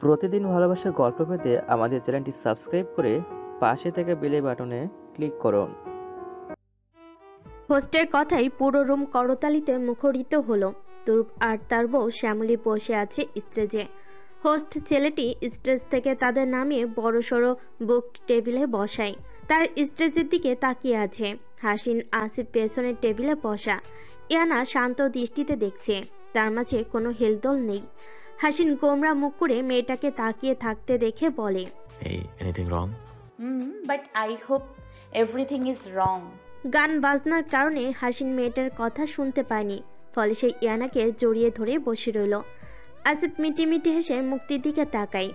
প্রতিদিন ভালোবাসার গল্প পেতে আমাদের চ্যানেলটি সাবস্ক্রাইব করে পাশে থাকা বেল বাটনে ক্লিক করুন। হোস্টের কথাই পুরো রুম করতালিতে মুখরিত হলো। তুরুপ আর তার বউ শ্যামলী বসে আছে স্টেজে। হোস্ট ছেলেটি স্টেজ থেকে তাদের নামিয়ে বড়সড় বুক টেবিলে বসায়। তার স্টেজের দিকে তাকিয়ে আছে। হাসিন আসিফ পেছনের টেবিলে বসা। ইয়ানা শান্ত দৃষ্টিতে দেখছে। তার মাঝে কোনো হেলদোল নেই। হাসিন গোমরা মুখ করে মেয়েটাকে তাকিয়ে থাকতে দেখে বলে, Hey, anything wrong? But I hope everything is wrong. গান বাজনার কারণে হাসিন মেয়েটার কথা শুনতে পায়নি। ফলে সে ইয়ানাকে জড়িয়ে ধরে বসে রইল। আসিফ মিটিমিটি হেসে মুক্তির দিকে তাকায়।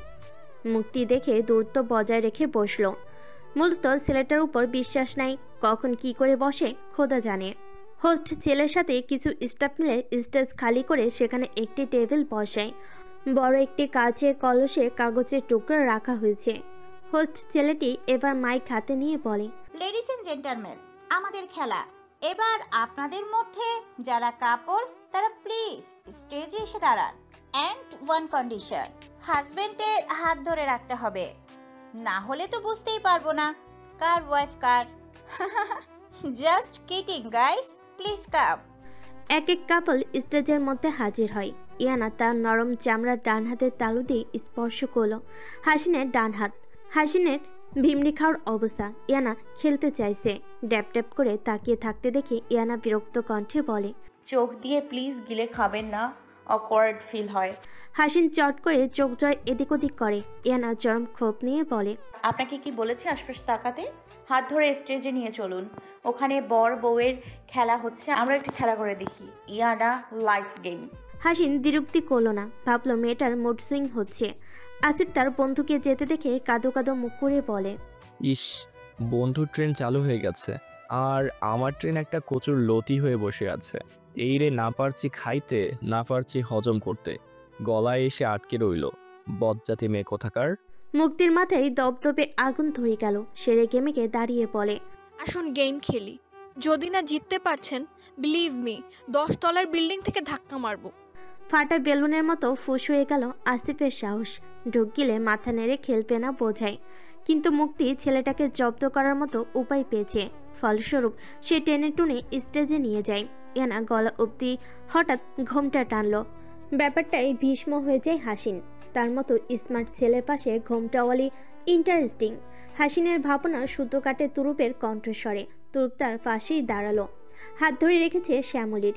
মুক্তি দেখে দূরত্ব বজায় রেখে বসল। মূলত ছেলেটার উপর বিশ্বাস নাই, কখন কি করে বসে খোদা জানে। হোস্ট ছেলের সাথে কিছু স্টাফ মিলে স্টেজ খালি করে সেখানে একটি টেবিল বসায়। বড় একটি কাচের কলসে কাগজের টুকরো রাখা হয়েছে। হোস্ট ছেলেটি এবার মাইক হাতে নিয়ে বলে, লেডিস এন্ড জেন্টলম্যান, আমাদের খেলা এবার আপনাদের মধ্যে যারা কাপল তারা প্লিজ স্টেজে এসে দাঁড়ান। অ্যান্ড ওয়ান কন্ডিশন, হাজবেন্ডের হাত ধরে রাখতে হবে, না হলে তো বুঝতেই পারবো না কার ওয়াইফ কার। Just kidding guys, please come. এক এক কাপল স্টেজের মধ্যে হাজির হয়। ইয়ানা তার নরম চামড়ার ডান হাতের তালু দিয়ে স্পর্শ করল হাসিনের ডান হাত। হাসিনের ভিমড়ি খাওয়ার অবস্থা। ইয়ানা খেলতে চাইছে। ড্যাপ ড্যাপ করে তাকিয়ে থাকতে দেখে ইয়ানা বিরক্ত কণ্ঠে বলে, চোখ দিয়ে প্লিজ গিলে খাবেন না, অকওয়ার্ড ফিল হয়। হাসিন চট করে চোখ জয় এদিক ওদিক করে। ইয়ানা চরম ক্ষোভ নিয়ে বলে, আপনাকে কি বলেছি আশপাশে তাকাতে? হাত ধরে স্টেজে নিয়ে চলুন, ওখানে বর বউয়ের খেলা হচ্ছে, আমরা একটু খেলা করে দেখি। ইয়ানা লাইফ গেম। হাসিন দ্বিরুক্তি করল না, ভাবলো মেয়েটার মুড সুইং হচ্ছে। আসিফ তার বন্ধুকে যেতে দেখে কাঁদো কাঁদো মুখ করে বলে, ইস, বন্ধুর ট্রেন চালু হয়ে গেছে আর আমার ট্রেন একটা কচুর লতি হয়ে বসে আছে। এই রে, না পারছি খাইতে, না পারছি হজম করতে, গলায় এসে আটকে রইল বজ্জাতি মেয়ে কোথাকার। মুক্তির মাথায় দপদপে আগুন ধরে গেল। সেরে গেমেকে দাঁড়িয়ে বলে, আসুন গেম খেলি, যদি না জিততে পারছেন বিলিভ মি 10 তলার বিল্ডিং থেকে ধাক্কা মারবো। ফাটা বেলুনের মতো ফুস হয়ে গেল আসিফের সাহস। ঢুক গিলে মাথা নেড়ে খেলবে না বোঝায়। কিন্তু মুক্তি ছেলেটাকে জব্দ করার মতো উপায় পেয়েছে। ফলস্বরূপ সে টেনে টুনে স্টেজে নিয়ে যায়। এনা গলা অবধি হঠাৎ ঘোমটা টানল। ব্যাপারটাই ভীষ্ম হয়ে যায় হাসিন। তার মতো স্মার্ট ছেলের পাশে ঘোমটাওয়ালি ইন্টারেস্টিং। হাসিনের ভাবনা সুতো কাটে তুরুপের কণ্ঠস্বরে। তুরুপ তার পাশেই দাঁড়ালো, হাত ধরে রেখেছে শ্যামলীর।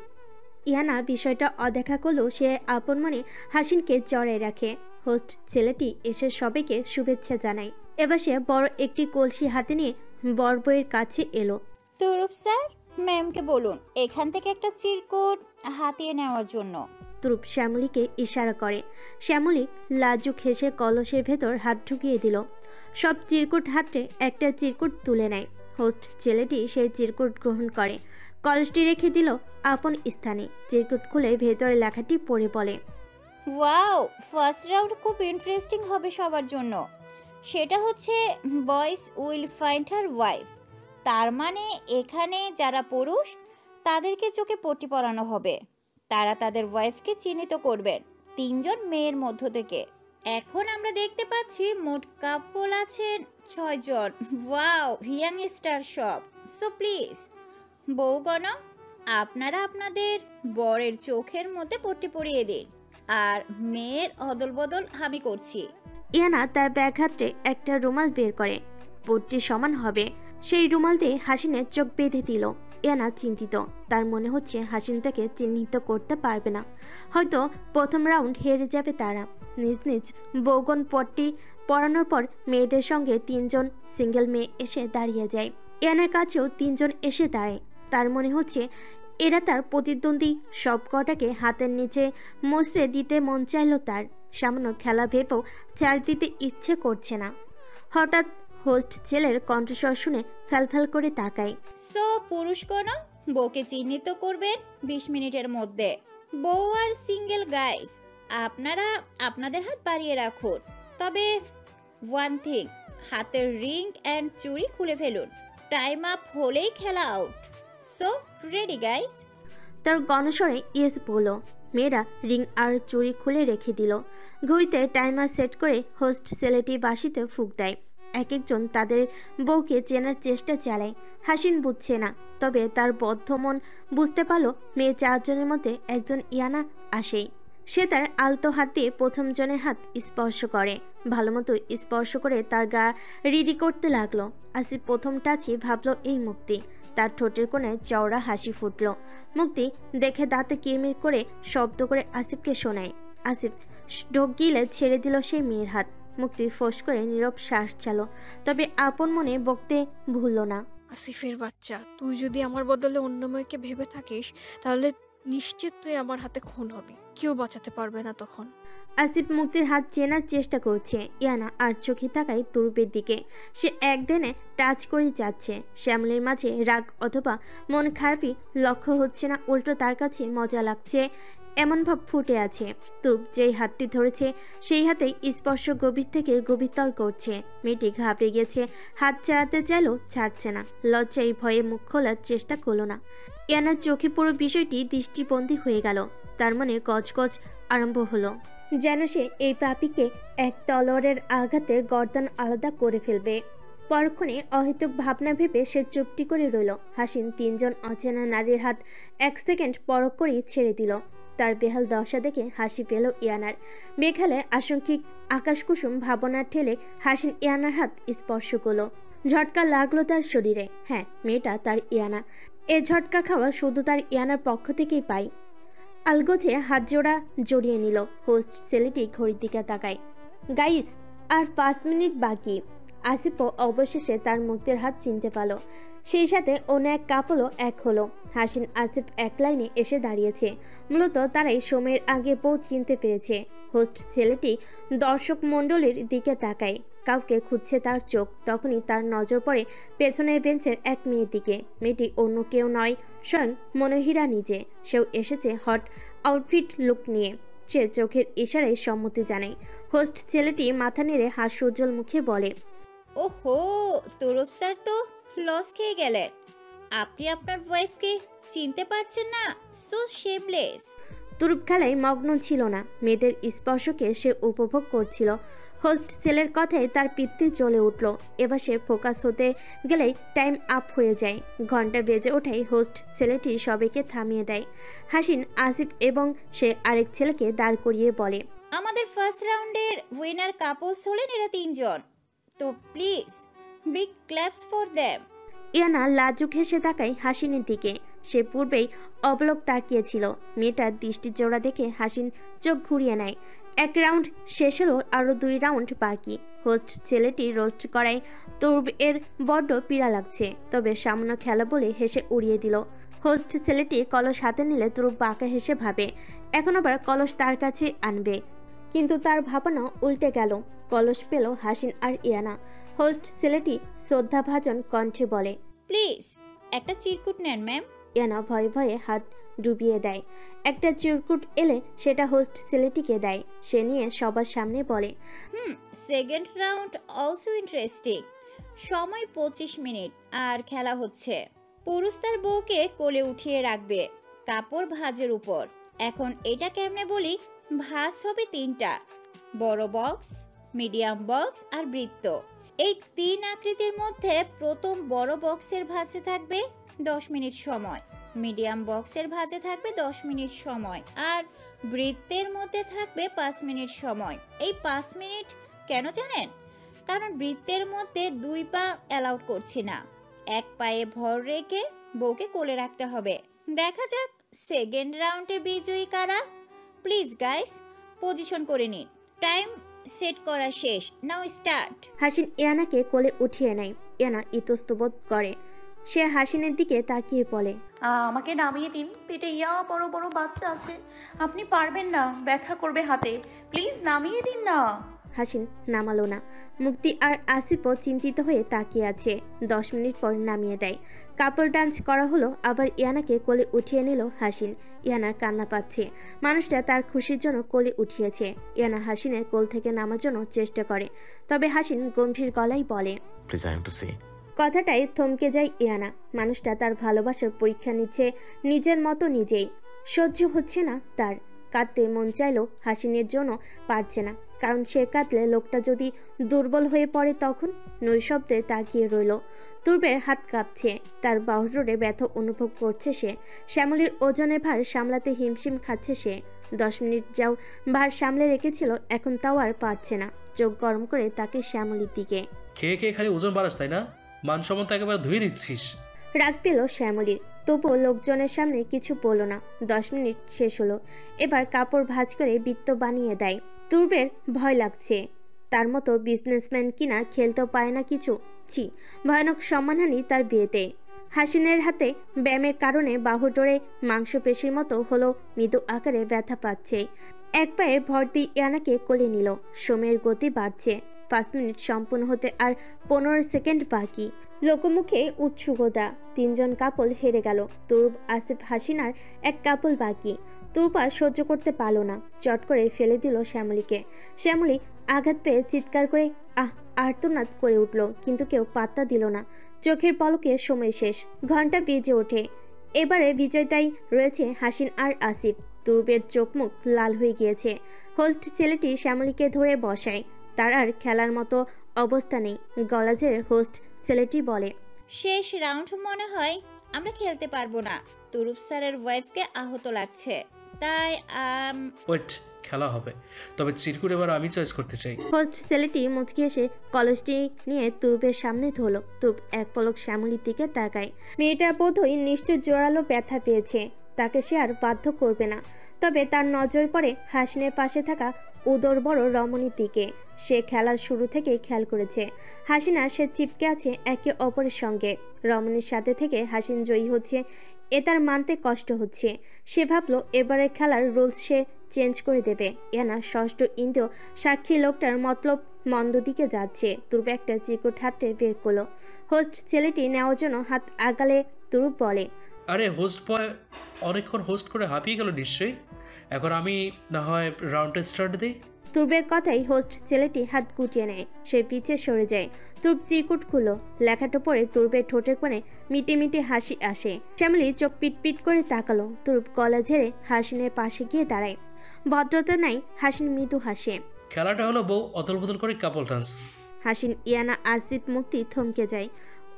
ইয়ানা বিষয়টা অদেখা করলেও সে আপন মনে হাসিনকে জড়ায় রাখে। হোস্ট ছেলেটি এসে সবাইকে শুভেচ্ছা জানায়। এবার সে বড় একটি কলসি হাতে নিয়ে বর বউয়ের কাছে এলো। তুরুপ স্যার, ম্যামকে বলুন এখান থেকে একটা চিরকুট হাতিয়ে নেওয়ার জন্য। তুরুপ শ্যামলীকে ইশারা করে। শ্যামলী লাজুক হেসে কলসের ভেতর হাত ঢুকিয়ে দিল। সব চিরকুট হাতে একটা চিরকুট তুলে নেয়। হোস্ট ছেলেটি সেই চিরকুট গ্রহণ করে, কলসটি রেখে দিল আপন স্থানে। চিরকুট খুলে ভেতরে লেখাটি পড়ে বলে, ওয়াও, ফার্স্ট রাউন্ড খুব ইন্টারেস্টিং হবে সবার জন্য। সেটা হচ্ছে boys will find her wife. তার মানে এখানে যারা পুরুষ তাদেরকে চোখে পট্টি পরানো হবে। তারা তাদের ওয়াইফকে চিহ্নিত করবেন 3 জন মেয়ের মধ্য থেকে। এখন আমরা দেখতে পাচ্ছি মোট কাপল আছেন 6 জন। ওয়াও, ইয়াং স্টার সব। সো প্লিজ বউগণ, আপনারা আপনাদের বরের চোখের মধ্যে পট্টি পরিয়ে দিন। আর মেয়ের অদল বদল আমি করছি। ইয়ানা তার ব্যাগ হাতে একটা রুমাল বের করে। পট্টি সমান হবে সেই রুমাল দিয়ে হাসিনের চোখ বেঁধে দিল। ইয়ানা চিন্তিত। তার মনে হচ্ছে হাসিন তাকে চিহ্নিত করতে পারবে না। হয়তো প্রথম রাউন্ড হেরে যাবে তারা। নিজ নিজ বৌগণ পট্টি পরানোর পর মেয়েদের সঙ্গে 3 জন সিঙ্গেল মেয়ে এসে দাঁড়িয়ে যায়। ইয়ানার কাছেও 3 জন এসে দাঁড়ায়। তার মনে হচ্ছে এরা তার প্রতিদ্বন্দ্বী। সব কটাকে হাতের নিচে মুচড়ে দিতে মন চাইল তার। সামান্য খেলা ভেবেও ছাড় দিতে ইচ্ছে করছে না। হঠাৎ হোস্ট ছেলের কণ্ঠস্বর শুনে ফ্যালফ্যাল করে তাকায়। সো পুরুষগণ, বউকে চিহ্নিত করবেন 20 মিনিটের মধ্যে। বউ আর সিঙ্গেল গাইস, আপনারা আপনাদের হাত বাড়িয়ে রাখুন। তবে ওয়ান থিং, হাতের রিং অ্যান্ড চুড়ি খুলে ফেলুন। টাইম আপ হলেই খেলা আউট। So ready guys? তার গণস্বরে ইয়েস বলল। মেয়েরা রিং আর চুড়ি খুলে রেখে দিল। ঘড়িতে টাইমার সেট করে হোস্ট ছেলেটি বাঁশিতে ফুঁক দেয়। এক একজন তাদের বউকে চেনার চেষ্টা চালায়। হাসিন বুঝছে না, তবে তার বদ্ধ মন বুঝতে পারল মেয়ে চারজনের মধ্যে একজন ইয়ানা আসেই। সে তার আলতো হাত দিয়ে প্রথম জনের হাত স্পর্শ করে, ভালোমতো স্পর্শ করে তার গা রেডি করতে লাগলো। আসিফ প্রথম টাচই ভাবল এই মুক্তি। তার ঠোঁটের কোণে চওড়া হাসি ফুটল। মুক্তি দেখে দাঁতে কিরমির করে শব্দ করে আসিফকে শোনায়। আসিফ ঢোক গিলে ছেড়ে দিল সেই মেয়ের হাত। মুক্তি ফোঁস করে নীরব শ্বাস চাল, তবে আপন মনে বকতে ভুলল না। আসিফের বাচ্চা, তুই যদি আমার বদলে অন্য মেয়েকে ভেবে থাকিস তাহলে নিশ্চিত তুই আমার হাতে খুন হবি, কেউ বাঁচাতে পারবে না তখন। আসিফ মুক্তির হাত চেনার চেষ্টা করছে। ইয়ানা আর চোখে তাকায় তুরুপের দিকে। সে একদিনে টাচ করে যাচ্ছে। শ্যামলির মাঝে রাগ অথবা মন খারাপই লক্ষ্য হচ্ছে না, উল্টো তার কাছে মজা লাগছে এমন ভাব ফুটে আছে। তুরুপ যেই হাতটি ধরেছে সেই হাতেই স্পর্শ গভীর থেকে গভীরতর করছে। মেয়েটি ঘাবড়ে গেছে, হাত ছাড়াতে চাইলেও ছাড়ছে না। লজ্জায় ভয়ে মুখ খোলার চেষ্টা করলো না। ইয়ানার চোখে পুরো বিষয়টি দৃষ্টিবন্দী হয়ে গেল। তার মনে গজগজ আরম্ভ হলো, যেন সে এই পাপীকে এক তলোয়ারের আঘাতে গর্দান আলাদা করে ফেলবে। পরক্ষণে অহেতুক ভাবনা ভেবে সে চুপটি করে রইল। হাসিন তিনজন অচেনা নারীর হাত এক সেকেন্ড পরখ করেই ছেড়ে দিল। তার বেহাল দশা দেখে হাসি পেল ইয়ানার। বেখালে আশঙ্কিক আকাশকুসুম ভাবনার ঠেলে হাসিন ইয়ানার হাত স্পর্শ করলো। ঝটকা লাগলো তার শরীরে। হ্যাঁ, মেয়েটা তার ইয়ানা। এ ঝটকা খাওয়া শুধু তার ইয়ানার পক্ষ থেকেই পাই। আলগোছে হাত জোড়া জড়িয়ে নিল। হোস্ট ছেলেটি ঘড়ির দিকে তাকায়। গাইস, আর 5 মিনিট বাকি। আসিফও অবশেষে তার মুক্তির হাত চিনতে পারল। সেই সাথে অন্য এক কাপলও এক হলো। হাসিন আসিফ এক লাইনে এসে দাঁড়িয়েছে। মূলত তারাই সময়ের আগে বউ চিনতে পেরেছে। হোস্ট ছেলেটি দর্শক মণ্ডলীর দিকে তাকায়। কাউকে খুঁজছে তার চোখ। তখনই তার নজর পড়ে পেছনের বেঞ্চের এক মেয়ের দিকে। মেয়েটি অন্য কেউ নয়, স্বয়ং মনোহীরা নিজে। সেও এসেছে হট আউটফিট লুক নিয়ে। সে চোখের ইশারায় সম্মতি জানায়। হোস্ট ছেলেটি মাথা নেড়ে হাস্যোজ্জ্বল মুখে বলে, ওহো, তরফ স্যার তো লস খেয়ে গেলেন। আপনি আপনার ওয়াইফকে চিনতে পারছেন না? So shameless. তুরুপ খেলায় মগ্ন ছিল না। মেয়েদের স্পর্শকে সে উপভোগ করছিল। হোস্ট ছেলের কথায় তার পিত্তি জ্বলে উঠল। এবার সে ফোকাস হতে গেলেই টাইম আপ হয়ে যায়। ঘন্টা বেজে ওঠাই হোস্ট ছেলেটি সবাইকে থামিয়ে দেয়। হাসিন, আসিফ এবং সে আরেক ছেলেকে দাঁড় করিয়ে বলে, আমাদের ফার্স্ট রাউন্ডের উইনার কাপলস হলেন এরা তিনজন, তো please big claps for them. Iyana লাজুক হেসে তাকায় হাসিনের দিকে। সে পূর্বেই অবলোক তাকিয়েছিল। মেয়েটার দৃষ্টির জোড়া দেখে হাসিন চোখ ঘুরিয়ে নেয়। এক রাউন্ড শেষ হলো, আরও 2 রাউন্ড বাকি। হোস্ট ছেলেটি রোস্ট করায় তুরুপ এর বড্ড পীড়া লাগছে, তবে সামান্য খেলা বলে হেসে উড়িয়ে দিল। হোস্ট ছেলেটি কলস হাতে নিলে তুরুপ বাঁকা হেসে ভাবে এখন আবার কলস তার কাছে আনবে, কিন্তু তার ভাবনা উল্টে গেল। কলস পেল হাসিন আর ইয়ানা। হোস্ট ছেলেটি শ্রদ্ধাভাজন কণ্ঠে বলে, প্লিজ একটা চিরকুট নেন ম্যাম। ইয়ানা ভয়ে ভয়ে হাত ডুবিয়ে দেয়। একটা চিরকুট এলে সেটা হোস্ট ছেলেটিকে দেয়। সে নিয়ে সবার সামনে বলে, সেকেন্ড রাউন্ড অলসো ইন্টারেস্টিং। সময় 25 মিনিট আর খেলা হচ্ছে। পুরুষ তার বউকে কোলে উঠিয়ে রাখবে কাপড় ভাঁজের উপর। এখন এটা কেমনে বলি? ভাঁজ হবে 3টা, বড় বক্স, মিডিয়াম বক্স আর বৃত্ত। এই 3 আকৃতির মধ্যে প্রথম বড় বক্সের ভাঁজে থাকবে 10 মিনিট সময়, মিডিয়াম বক্সের ভাঁজে থাকবে 10 মিনিট সময়, আর বৃত্তের মধ্যে থাকবে 5 মিনিট সময়। এই 5 মিনিট কেন জানেন? কারণ বৃত্তের মধ্যে 2 পা অ্যালাউড করছি না। 1 পায়ে ভর রেখে বউকে কোলে রাখতে হবে। দেখা যাক সেকেন্ড রাউন্ডে বিজয়ী কারা। প্লিজ গাইস, পজিশন করে নিন। টাইম সেট করা শেষ, নাও স্টার্ট। হাসিন ইয়ানাকে কোলে উঠিয়ে নেয়। ইয়ানা ইতস্তবোধ করে। সে হাসিনের দিকে তাকিয়ে বলে, আমাকে নামিয়ে দিন, পেটে বড় বড় বাচ্চা আছে, আপনি পারবেন না, ব্যথা করবে হাতে, প্লিজ নামিয়ে দিন না। হাসিন নামালো না। মুক্তি আর আসিফও চিন্তিত হয়ে তাকিয়ে আছে। 10 মিনিট পর নামিয়ে দেয়। কাপল ডান্স করা হলো। আবার ইয়ানাকে কোলে উঠিয়ে নিল হাসিন। ইয়ানার কান্না পাচ্ছে। মানুষটা তার খুশির জন্য কোলে উঠিয়েছে। ইয়ানা হাসিনের কোল থেকে নামার জন্য চেষ্টা করে, তবে হাসিন গম্ভীর গলায় বলে, please I am to see. কথাটাই থমকে যায় ইয়ানা। মানুষটা তার ভালোবাসার পরীক্ষা নিচ্ছে নিজের মতো নিজেই। সহ্য হচ্ছে না তার। কাঁদতে মন চাইলেও হাসিনের জন্য পারছে না, কারণ সে কাঁদলে লোকটা যদি দুর্বল হয়ে পড়ে তখন। নৈশব্দে তাকিয়ে রইল। তুর্বের হাত কাঁপছে, তার বাহুডোরে ব্যথা অনুভব করছে সে। শ্যামলীর ওজনের ভার সামলাতে হিমশিম খাচ্ছে সে। 10 মিনিট যাও ভার সামলে রেখেছিল, এখন তাও আর পারছে না। চোখ গরম করে তাকে শ্যামলীর দিকে। খেয়ে খেয়ে খালি ওজন বাড়াস তাই না? মান সম্মান তো একেবারে ধুয়ে দিচ্ছিস। রাগ পেল শ্যামলীর, তবুও লোকজনের সামনে কিছু বলল না। 10 মিনিট শেষ হলো। এবার কাপড় ভাঁজ করে বৃত্ত বানিয়ে দেয়। তুর্বের ভয় লাগছে, তার মতো বিজনেসম্যান কিনা খেলতেও পায় না কিছু। ছি, ভয়ানক সম্মানহানি তার বিয়েতে। হাসিনের হাতে ব্যায়ামের কারণে বাহুডোরে মাংসপেশির মতো হলো মৃদু আকারে ব্যথা পাচ্ছে। এক পায়ে ভর দিয়ে ইয়ানাকে কোলে নিল। সময়ের গতি বাড়ছে। 5 মিনিট সম্পূর্ণ হতে আর 15 সেকেন্ড বাকি। লোকমুখে উৎসুকতা। 3 জন কাপল হেরে গেল। তুরুপ, আসিফ, হাসিনার এক কাপল বাকি। তুরুপ আর সহ্য করতে পারল না, চট করে ফেলে দিল শ্যামলীকে। শ্যামলী আঘাত পেয়ে চিৎকার করে আর্তনাদ করে উঠল, কিন্তু কেউ পাত্তা দিল না। চোখের পলকে সময় শেষ। ঘন্টা বেজে ওঠে। এবারে বিজয়তাই রয়েছে হাসিন আর আসিফ। তুরুপের চোখ মুখ লাল হয়ে গিয়েছে। হোস্ট ছেলেটি শ্যামলীকে ধরে বসায়। তার আর খেলার মতো অবস্থা নেই। গলা ঝেড়ে হোস্ট ছেলেটি বলে, শেষ রাউন্ড মনে হয় আমরা খেলতে পারবো না। তুরুপ স্যারের ওয়াইফকে আহত লাগছে, তাই ওয়েট, খেলা হবে, তবে চিরকুট এবার আমি চয়েস করতে চাই। হোস্ট ছেলেটি মুচকি এসে কলসটি নিয়ে তুরুপের সামনে ধরল। তুরুপ এক পলক শ্যামলীর দিকে তাকায়। মেয়েটার বোধহয় নিশ্চয় জোরালো ব্যথা পেয়েছে, তাকে সে আর বাধ্য করবে না। তবে তার নজর পড়ে হাসিনের পাশে থাকা উদর বড় রমণীর দিকে। সে খেলার শুরু থেকেই খেয়াল করেছে হাসিনা সে চিপকে আছে একে অপরের সঙ্গে। রমণীর সাথে থেকে হাসিন জয়ী হচ্ছে, এ তার মানতে কষ্ট হচ্ছে। সে ভাবলো এবারে খেলার রুলস সে চেঞ্জ করে দেবে। ইয়ানা ষষ্ঠ ইন্দ্রিয় সাক্ষী লোকটার মতলব মন্দ দিকে যাচ্ছে। তুরুপ একটা চিরকুট হাতে বের করলো। হোস্ট ছেলেটি নেওয়ার জন্য হাত আগালে তুরুপ বলে, আরে হোস্ট বয় অনেকক্ষণ হোস্ট করে হাঁপিয়ে গেল নিশ্চয়ই। এখন আমি না হয় রাউন্ডটা স্টার্ট দিই। তুর্বের কথাই হোস্ট ছেলেটি হাত গুটিয়ে নেয়। সে পিছে সরে যায়। তুর্ব চিরকুট খুলল। লেখাটা পড়ে তুর্বের ঠোঁটের কোণে মিটি মিটি হাসি আসে। শ্যামলী চোখ পিটপিট করে তাকালো। তুর্ব গলা ঝেড়ে হাসিনের পাশে গিয়ে দাঁড়ায়। ভদ্রতা নাই, হাসিন মৃদু হাসে। খেলাটা হলো বউ অদল বদল করে কাপল ডান্স। হাসিন, ইয়ানা, আসিফ মুক্তি থমকে যায়।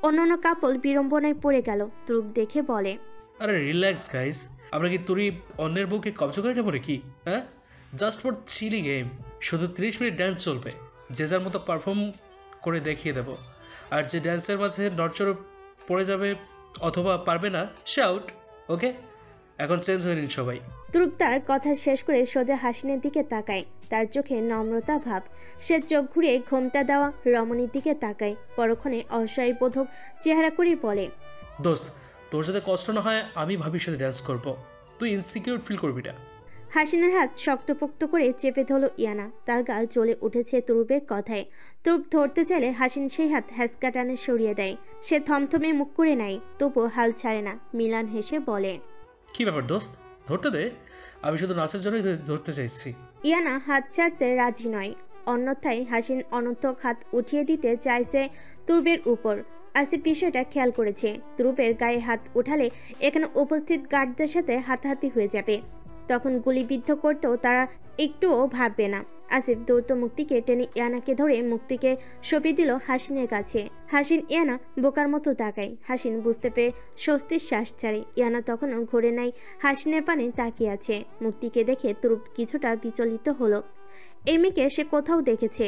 অন্যান্য কাপল বিড়ম্বনায় পড়ে গেল। তুর্ব দেখে বলে, আরে রিল্যাক্স গাইস, আমরা কি তুই অন্যের বউকে কবজা করে নেবো নাকি? হ্যাঁ, জাস্ট ফর চিলি গেম। শুধু 30 মিনিট ড্যান্স চলবে, যে যার মতো পারফর্ম করে দেখিয়ে দেবো। আর যে ড্যান্সের মাঝে নড়চড় পড়ে যাবে অথবা পারবে না সে আউট। ওকে, এখন চেঞ্জ হয়ে নিন সবাই। তুরুপ তার কথা শেষ করে সোজা হাসিনের দিকে তাকায়। তার চোখে নম্রতা ভাব। সে চোখ ঘুরিয়ে ঘোমটা দেওয়া রমণীর দিকে তাকায়। পরক্ষণে অসহায় বোধক চেহারা করে বলে, দোস্ত, তোর যাতে কষ্ট না হয় আমি ভাবির সাথে ড্যান্স করবো, তুই ইনসিকিউর ফিল করবি না। হাসিনের হাত শক্তপোক্ত করে চেপে ধরল ইয়ানা। তার গাল জ্বলে উঠেছে তুরুপের কথায়। তুরুপ ধরতে চাইলে হাসিন সেই হাত হ্যাসকা টানে সরিয়ে দেয়। সে থমথমে মুখ করে নেয়, তবুও হাল ছাড়ে না। মিলান হেসে বলে, কি ব্যাপার দোস্ত, ধরতে দে, আমি শুধু নাচের জন্যই ধরতে চাইছি। ইয়ানা হাত ছাড়তে রাজি নয়। অন্যথায় হাসিন অনর্থক হাত উঠিয়ে দিতে চাইছে তুরুপের উপর। আসিফ বিষয়টা খেয়াল করেছে। তুরুপের গায়ে হাত উঠালে এখানে উপস্থিত গার্ডদের সাথে হাতাহাতি হয়ে যাবে। তখন গুলিবিদ্ধ করতেও তারা একটুও ভাববে না। আসিফ দ্রুত মুক্তিকে টেনে ইয়ানাকে ধরে মুক্তিকে সঁপে দিল হাসিনের কাছে। হাসিন ইয়ানা বোকার মতো তাকায়। হাসিন বুঝতে পেরে স্বস্তির শ্বাস ছাড়ে। ইয়ানা তখনও ঘুরে নাই হাসিনের পানে তাকিয়ে আছে। মুক্তিকে দেখে তুরুপ কিছুটা বিচলিত হলো। এই মেয়েকে সে কোথাও দেখেছে।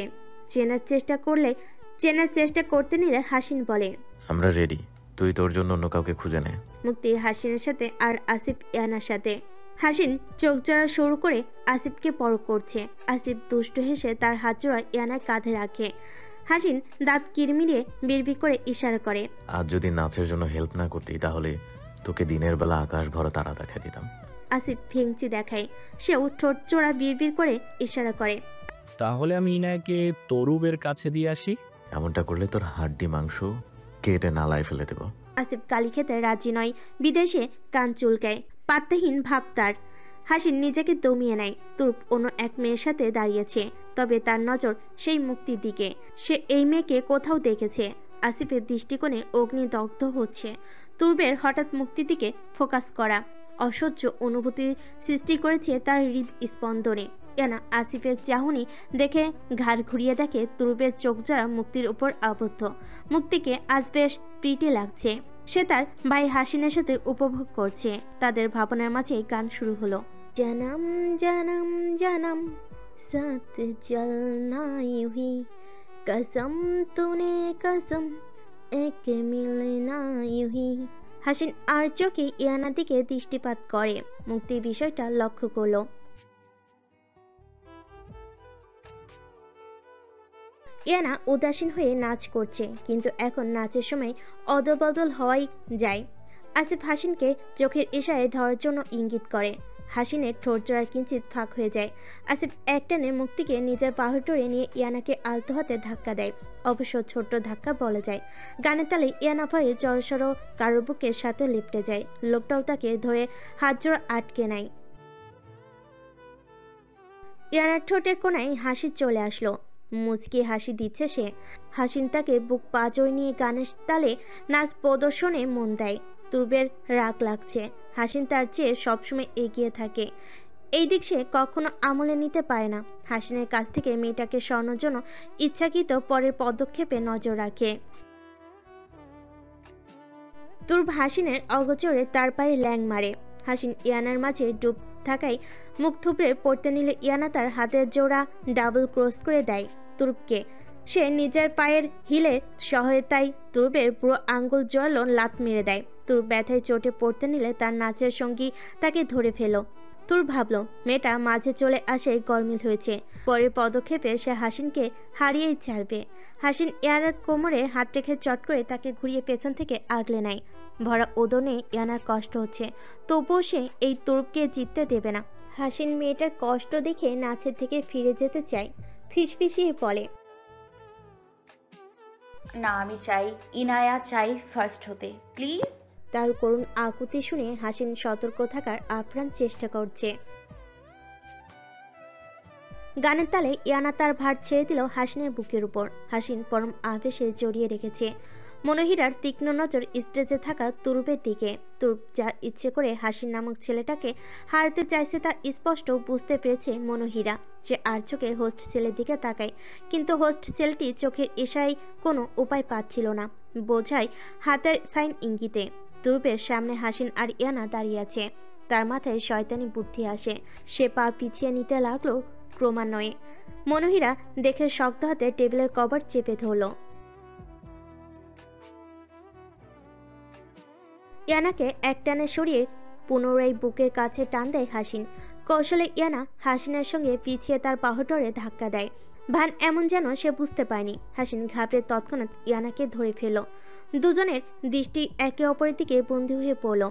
চেনার চেষ্টা করতে নিলে হাসিন বলে, আমরা রেডি, তুই তোর জন্য অন্য কাউকে খুঁজে নে। মুক্তি হাসিনের সাথে আর আসিফ ইয়ানার সাথে। হাসিন চোখ জোড়া শুরু করে আসিফকে পরখ করছে। আসিফ দুষ্টু হেসে তার হাত জোড়া ইয়ানার কাঁধে রাখে। হাসিন দাঁত কিরমিরিয়ে বিড়বিড় করে ইশারা করে, আজ যদি নাচের জন্য হেল্প না করতি তাহলে তোকে দিনের বেলা আকাশ ভরা তারা দেখা দিতাম। আসিফ ভেঙচি দেখায়। সেও ঠোঁট চোরা বিড়বিড় করে ইশারা করে, তাহলে আমি ইনাকে তরুবের কাছে দিয়ে আসি। এমনটা করলে তোর হাড্ডি মাংস কেটে নালায় ফেলে দেব। আসিফ গালি খেতে রাজি নয়। বিদেশে কান চুলকায়। পাত্তাহীন ভাব তার। হাসিন নিজেকে দমিয়ে নেয়। তুরুপ অন্য এক মেয়ের সাথে দাঁড়িয়েছে, তবে তার নজর সেই মুক্তির দিকে। সে এই মেয়েকে কোথাও দেখেছে। আসিফের দৃষ্টিকোণে অগ্নিদগ্ধ হচ্ছে। তুরুপের হঠাৎ মুক্তির দিকে ফোকাস করা। অসহ্য অনুভূতি সৃষ্টি করেছে তার হৃদস্পন্দনে। ইয়ানা আসিফের চাহনি দেখে ঘাড় ঘুরিয়ে দেখে তুরুপের চোখ জোড়া মুক্তির উপর আবদ্ধ। মুক্তিকে আজ বেশ প্রীতি লাগছে। সে তার ভাই হাসিনের সাথে উপভোগ করছে। তাদের ভাবনার মাঝে গান শুরু হলো। জনম জনম জনম সাথ চলনা ইউহি কসম তুনে কসম এক মিলনা ইউহি। হাসিন আর চোখে ইয়ানার দিকে দৃষ্টিপাত করে। মুক্তি বিষয়টা লক্ষ্য করলো। ইয়ানা উদাসীন হয়ে নাচ করছে, কিন্তু এখন নাচের সময় অদলবদল হওয়াই যায়। আসিফ হাসিনকে চোখের ইশারায় ধরার জন্য ইঙ্গিত করে। হাসিনের ঠোঁট জোড়া কিঞ্চিত ফাঁক হয়ে যায়। আসিফ একটানে মুক্তিকে নিজের বাহুডোরে নিয়ে ইয়ানাকে আলতো হাতে ধাক্কা দেয়। অবশ্য ছোট্ট ধাক্কা বলা যায়। গানের তালে ইয়ানা ভয়ে জড়সড় কারোর বুকের সাথে লিপটে যায়। লোকটাও তাকে ধরে হাত জোড়া আটকে নেয়। ইয়ানার ঠোঁটের কোণায় হাসি চলে আসলো। মুচকি হাসি দিচ্ছে সে। হাসিন তাকে বুক পাঁজর নিয়ে গানের তালে নাচ প্রদর্শনে মন দেয়। তুরবের রাগ লাগছে। হাসিন তার চেয়ে সবসময় এগিয়ে থাকে। এই দিক সে কখনো আমলে নিতে পারে না। হাসিনের কাছ থেকে মেয়েটাকে সরানোর জন্য ইচ্ছাকৃত পরের পদক্ষেপে নজর রাখে। তুর্ব হাসিনের অগোচরে তার পায়ে ল্যাং মারে। হাসিন ইয়ানার মাঝে ডুব থাকায় মুখ থুবড়ে পড়তে নিলে ইয়ানা তার হাতের জোড়া ডাবল ক্রস করে দেয় তুর্বকে। সে নিজের পায়ের হিলে সহায়তায় তুর্বের পুরো আঙ্গুল জোরালো লাত মেরে দেয়। তুর্ব ব্যথায় চোটে পড়তে নিলে তার নাচের সঙ্গী তাকে ধরে ফেল। তুর্ব ভাবল মেয়েটা মাঝে চলে আসে গরমিল হয়েছে। পরের পদক্ষেপে সে হাসিনকে হারিয়েই ছাড়বে। হাসিন ইয়ানার কোমরে হাত রেখে চট করে তাকে ঘুরিয়ে পেছন থেকে আগলে নেয়। ভরা ওদনে ইয়ানার কষ্ট হচ্ছে, তবুও সে এই তুর্বকে জিততে দেবে না। হাসিন মেয়েটার কষ্ট দেখে নাচের থেকে ফিরে যেতে চায়। ফিসফিসিয়ে বলে, না, আমি চাই, ইনায়া চাই ফার্স্ট হতে, প্লিজ। তার করুণ আকুতি শুনে হাসিন সতর্ক থাকার আপ্রাণ চেষ্টা করছে। গানের তালে ইয়ানা তার ভার ছেড়ে দিল হাসিনের বুকের উপর। হাসিন পরম আবেশে জড়িয়ে রেখেছে। মনোহীরার তীক্ষ্ণ নজর স্টেজে থাকা তুরুপের দিকে। তুরুপ যা ইচ্ছে করে হাসিন নামক ছেলেটাকে হারাতে চাইছে তা স্পষ্ট বুঝতে পেরেছে মনোহীরা। সে আর চোখে হোস্ট ছেলের দিকে তাকায়, কিন্তু হোস্ট ছেলেটি চোখের ইশারায় কোনো উপায় পাচ্ছিল না। বোঝায় হাতের সাইন ইঙ্গিতে। তুরুপের সামনে হাসিন আর ইয়ানা দাঁড়িয়ে আছে। তার মাথায় শয়তানি বুদ্ধি আসে। সে পা পিছিয়ে নিতে লাগলো ক্রমান্বয়ে। মনোহীরা দেখে শক্ত হাতে টেবিলের কভার চেপে ধরল। ইয়ানাকে একটানে সরিয়ে পুনরায় বুকের কাছে টান দেয় হাসিন। কৌশলে ইয়ানা হাসিনের সঙ্গে পিছিয়ে তার বাহুডোরে ধাক্কা দেয়। ভান এমন যেন সে বুঝতে পারেনি। হাসিন ঘাবড়ে তৎক্ষণাৎ ইয়ানাকে ধরে ফেল। দুজনের দৃষ্টি একে অপরের দিকে বন্দী হয়ে পড়ল।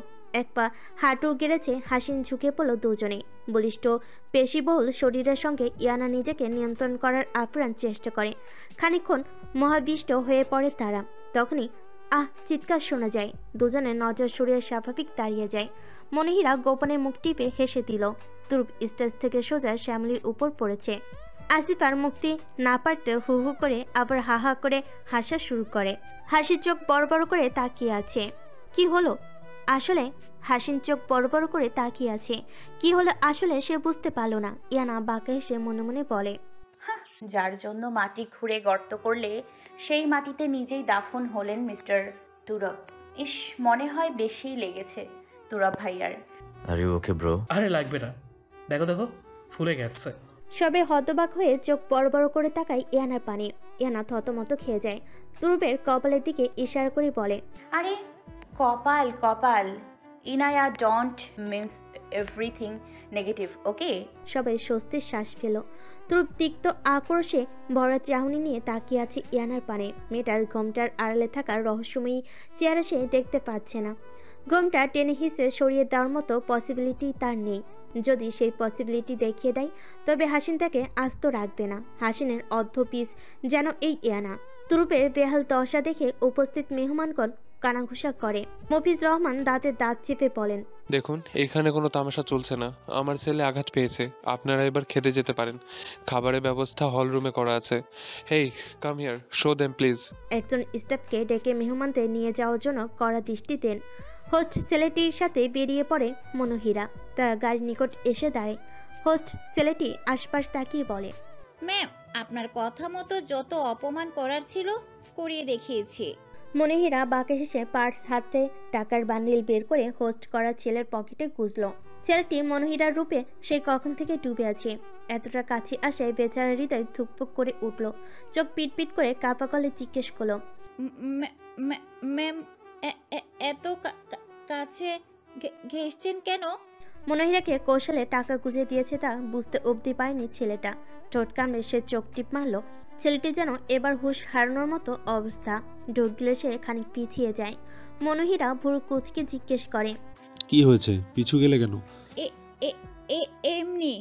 এক পা হাঁটু গেড়েছে হাসিন, ঝুঁকে পড়ল দুজনে। বলিষ্ঠ পেশিবহুল শরীরের সঙ্গে ইয়ানা নিজেকে নিয়ন্ত্রণ করার আপ্রাণ চেষ্টা করে। খানিকক্ষণ মহাবিষ্ট হয়ে পড়ে তারা। তখনই চিৎকার শোনা যায়। দুজনের নজর সরিয়ে স্বাভাবিক দাঁড়িয়ে যায়। মনোহীরা গোপনে মুখ টিপে হেসে দিল। তুরুপ স্টেজ থেকে সোজা শ্যামলির উপর পড়েছে। আসিফ আর মুক্তি না পারতে হু হু করে আবার হা হা করে হাসা শুরু করে। হাসির চোখ বড় বড় করে তাকিয়ে আছে। কি হলো আসলে? হাসিন চোখ বড় বড় করে তাকিয়ে আছে। কি হলো আসলে সে বুঝতে পারল না। ইয়ানা বাঁকা হেসে মনে মনে বলে, যার জন্য মাটি খুঁড়ে গর্ত করলে সেই মাটিতে নিজেই দাফন হলেন মিস্টার তুরব। ইস, মনে হয় বেশিই লেগেছে তুরব ভাইয়ার। Are you okay bro? আরে লাগবে না, দেখো দেখো ফুলে গেছে। সবে হতবাক হয়ে চোখ বড় বড় করে তাকায় ইয়ানার পানে। ইয়ানা থতমত খেয়ে যায়। তুরুপের কপালের দিকে ইশারা করে বলে, আরে কপাল কপাল, Inaya don't means everything negative, okay? সবাই স্বস্তির শ্বাস ফেল। তুরুপ তিক্ত আক্রোশে ভরা চাহনি নিয়ে তাকিয়ে আছে ইয়ানার পানে। মেয়েটার ঘোমটার আড়ালে থাকা রহস্যময়ী চেহারা সে দেখতে পাচ্ছে না। ঘোমটা টেনে হিসে সরিয়ে দেওয়ার মতো পসিবিলিটি তার নেই। যদি সেই পসিবিলিটি দেখিয়ে দেয় তবে হাসিন তাকে আস্ত রাখবে না। হাসিনের অর্ধ পিস যেন এই ইয়ানা। তুরুপের বেহাল দশা দেখে উপস্থিত মেহমানগণ কানাঘুষা করে। মফিজ রহমান দাঁতে দাঁত চেপে বলেন, দেখুন, এখানে কোনো তামাশা চলছে না। আমার ছেলে আঘাত পেয়েছে। আপনারা এবার খেতে যেতে পারেন। খাবারের ব্যবস্থা হল রুমে করা আছে। Hey, come here, show them please. একজন স্টাফকে ডেকে মেহমানদের নিয়ে যাওয়ার জন্য কড়া দৃষ্টি দেন। হোস্ট ছেলেটির সাথে বেরিয়ে পড়ে মনোহীরা। তার গাড়ির নিকট এসে দাঁড়ায়। হোস্ট ছেলেটি আশপাশ তাকিয়ে বলে, ম্যাম, আপনার কথা মতো যত অপমান করার ছিল করিয়ে দেখিয়েছি। মনোহীরা বাঁকে হেসে পার্স হাতে টাকার বান্ডিল বের করে হোস্ট করা ছেলের পকেটে গুজল। ছেলেটি মনোহীরার রূপে সে কখন থেকে ডুবে আছে। এতটা কাছে আসায় বেচারা হৃদয় ধুকপুক করে উঠল। চোখ পিটপিট করে কাপা গলে জিজ্ঞেস করল, ম্যাম, এত কাছে ঘেঁষছেন কেন? মনোহীরাকে কৌশলে টাকা গুজে দিয়েছে তা বুঝতে অবধি পায়নি ছেলেটা। ঠোঁট কামড়ে সে চোখ টিপ মারল। ছেলেটি যেন এবার হুঁশ হারানোর মতো অবস্থা। ঢোক গিলে সে খানিক পিছিয়ে যায়। মনোহীরা ভুরু কুচকে জিজ্ঞেস করে, কি হয়েছে? পিছু গেলে কেন? এমনি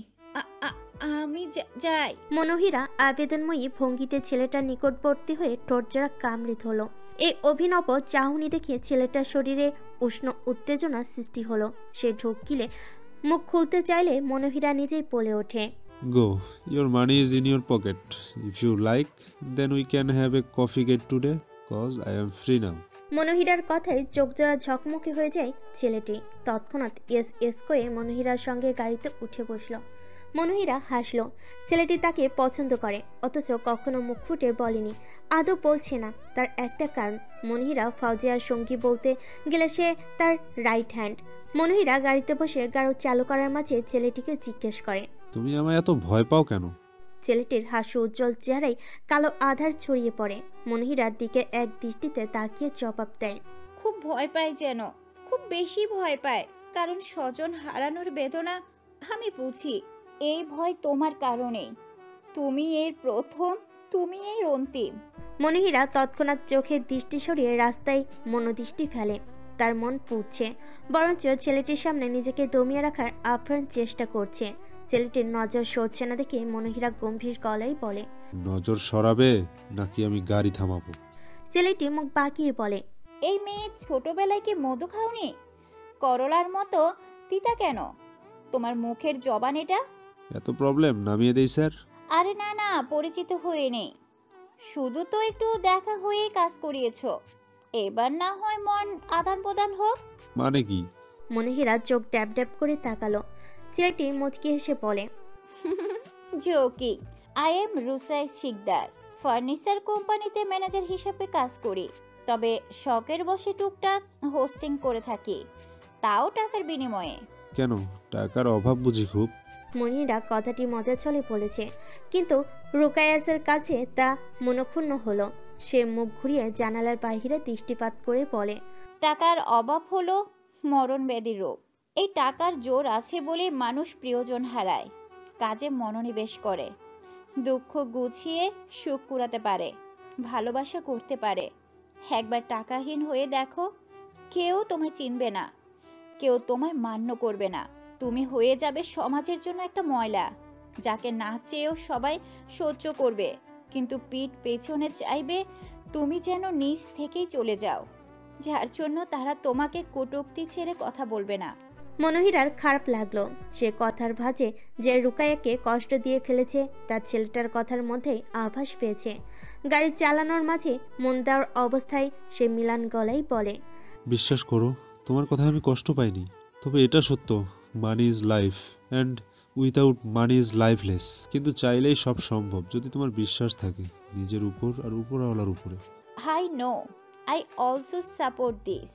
আমি যাই। মনোহীরা আবেদনময়ী ভঙ্গিতে ছেলেটার নিকটবর্তী হয়ে ঠোঁটজোড়া কামড়ে ধরল। এই অভিনব চাহনি দেখে ছেলেটার শরীরে উষ্ণ উত্তেজনা সৃষ্টি হলো। সে ঢোক গিলে মুখ খুলতে চাইলে মনোহীরা নিজেই বলে ওঠে, Go. Your money is in your pocket. If you like, then we can have a coffee get today, cause I am free now. মনোহীরার কথায় চোখজোড়া ঝকমকে হয়ে যায় ছেলেটি। তৎক্ষণাৎ এস এস করে মনোহীরার সঙ্গে গাড়িতে উঠে বসল। মনোহীরা হাসল। ছেলেটি তাকে পছন্দ করে, অথচ কখনো মুখ ফুটে বলেনি। আদৌ বলছে না, তার একটা কারণ। মনোহীরা ফাউজিয়ার সঙ্গী বলতে গেলে সে তার রাইট হ্যান্ড। মনোহীরা গাড়িতে বসে গাড়ি চালু করার মাঝে ছেলেটিকে জিজ্ঞেস করে, তুমি আমায় এত ভয় পাও কেন? ছেলেটির হাসি উজ্জ্বল চেহারায় কালো আধার ছড়িয়ে পড়ে। মনোহীরার দিকে এক দৃষ্টিতে তাকিয়ে জবাব দেয়, খুব ভয় পাই, যেন খুব বেশি ভয় পায়। কারণ স্বজন হারানোর বেদনা আমি বুঝি। এই ভয় তোমার কারণেই। তুমি এর প্রথম, তুমি এর অন্তিম। মনোহীরা তৎক্ষণাৎ চোখের দৃষ্টি সরিয়ে রাস্তায় মনোদৃষ্টি ফেলে। তার মন পুড়ছে, বরঞ্চ ছেলেটির সামনে নিজেকে দমিয়ে রাখার আপ্রাণ চেষ্টা করছে। ছেলেটির নজর সরছে না দেখে মনোহীরা গম্ভীর গলায় বলে, নজর সরাবে নাকি আমি গাড়ি থামাবো? ছেলেটি মুখ বাঁকিয়ে বলে, এই মেয়ে ছোটবেলায় কি মধু খাওনি? করলার মতো তিতা কেন তোমার মুখের জবান এটা? এত প্রবলেম নামিয়ে দেই স্যার। আরে না না, পরিচিত হয়ে নেই, শুধু তো একটু দেখা হয়েই কাজ করিয়েছো। এবার না হয় মন আদান প্রদান হোক। মানে কি? মনোহীরা চোখ ড্যাব ড্যাব করে তাকালো। ছেলেটি মুচকি হেসে বলে, জোকি, I am Rusai Sikdar. Furniture কোম্পানিতে ম্যানেজার হিসেবে কাজ করি, তবে শখের বসে টুকটাক হোস্টিং করে থাকি, তাও টাকার বিনিময়ে। কেন, টাকার অভাব বুঝি খুব? মনিরা কথাটি মজার ছলে বলেছে, কিন্তু রুকায়াসের কাছে তা মনক্ষুণ্ণ হলো। সে মুখ ঘুরিয়ে জানালার বাহিরে দৃষ্টিপাত করে বলে, টাকার অভাব হলো মরণ ব্যাধি রোগ। এই টাকার জোর আছে বলে মানুষ প্রিয়জন হারায়, কাজে মনোনিবেশ করে, দুঃখ গুছিয়ে সুখ কুড়াতে পারে, ভালোবাসা করতে পারে। একবার টাকাহীন হয়ে দেখো, কেউ তোমায় চিনবে না, কেউ তোমায় মান্য করবে না। তুমি হয়ে যাবে সমাজের জন্য একটা ময়লা, যাকে না চেয়েও সবাই সহ্য করবে, কিন্তু পিঠ পেছনে চাইবে তুমি যেন নিজ থেকেই চলে যাও, যার জন্য তারা তোমাকে কটূক্তি ছেড়ে কথা বলবে না। মনোহীরার খারাপ লাগলো। সে কথার ভাঁজে যে রুকায়াকে কষ্ট দিয়ে ফেলেছে তার ছেলেটার কথার মধ্যেই আভাস পেয়েছে। গাড়ি চালানোর মাঝে মন দেওয়ার অবস্থায় সে মিলান গলায় বলে, বিশ্বাস করো, তোমার কথায় আমি কষ্ট পাইনি। তবে এটা সত্য, money is life and without money is lifeless. কিন্তু চাইলেই সব সম্ভব, যদি তোমার বিশ্বাস থাকে নিজের উপর আর উপরওয়ালার উপরে। I know, I also support this.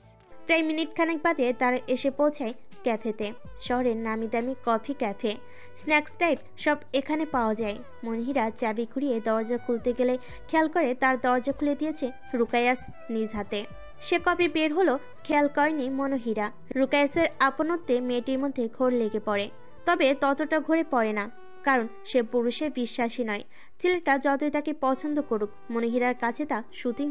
প্রায় মিনিট খানেক বাদে তারা এসে পৌঁছায় ক্যাফেতে। শহরের নামি দামি কফি ক্যাফে, স্ন্যাক্স টাইপ সব এখানে পাওয়া যায়। মনিরা চাবি ঘুরিয়ে দরজা খুলতে গেলে খেয়াল করে তার দরজা খুলে দিয়েছে রুকায়াস নিজ হাতে। সে কবে বের হলো খেয়াল করেনি মনোহীরা। রুকায়াসের আপনত্বে মেয়েটির মধ্যে ঘোর লেগে পড়ে, তবে ততটা ঘোরে পড়ে না, কারণ সে পুরুষে বিশ্বাসী নয়। ছেলেটা যতই তাকে পছন্দ করুক, মনোহীরার কাছে তা শুধুই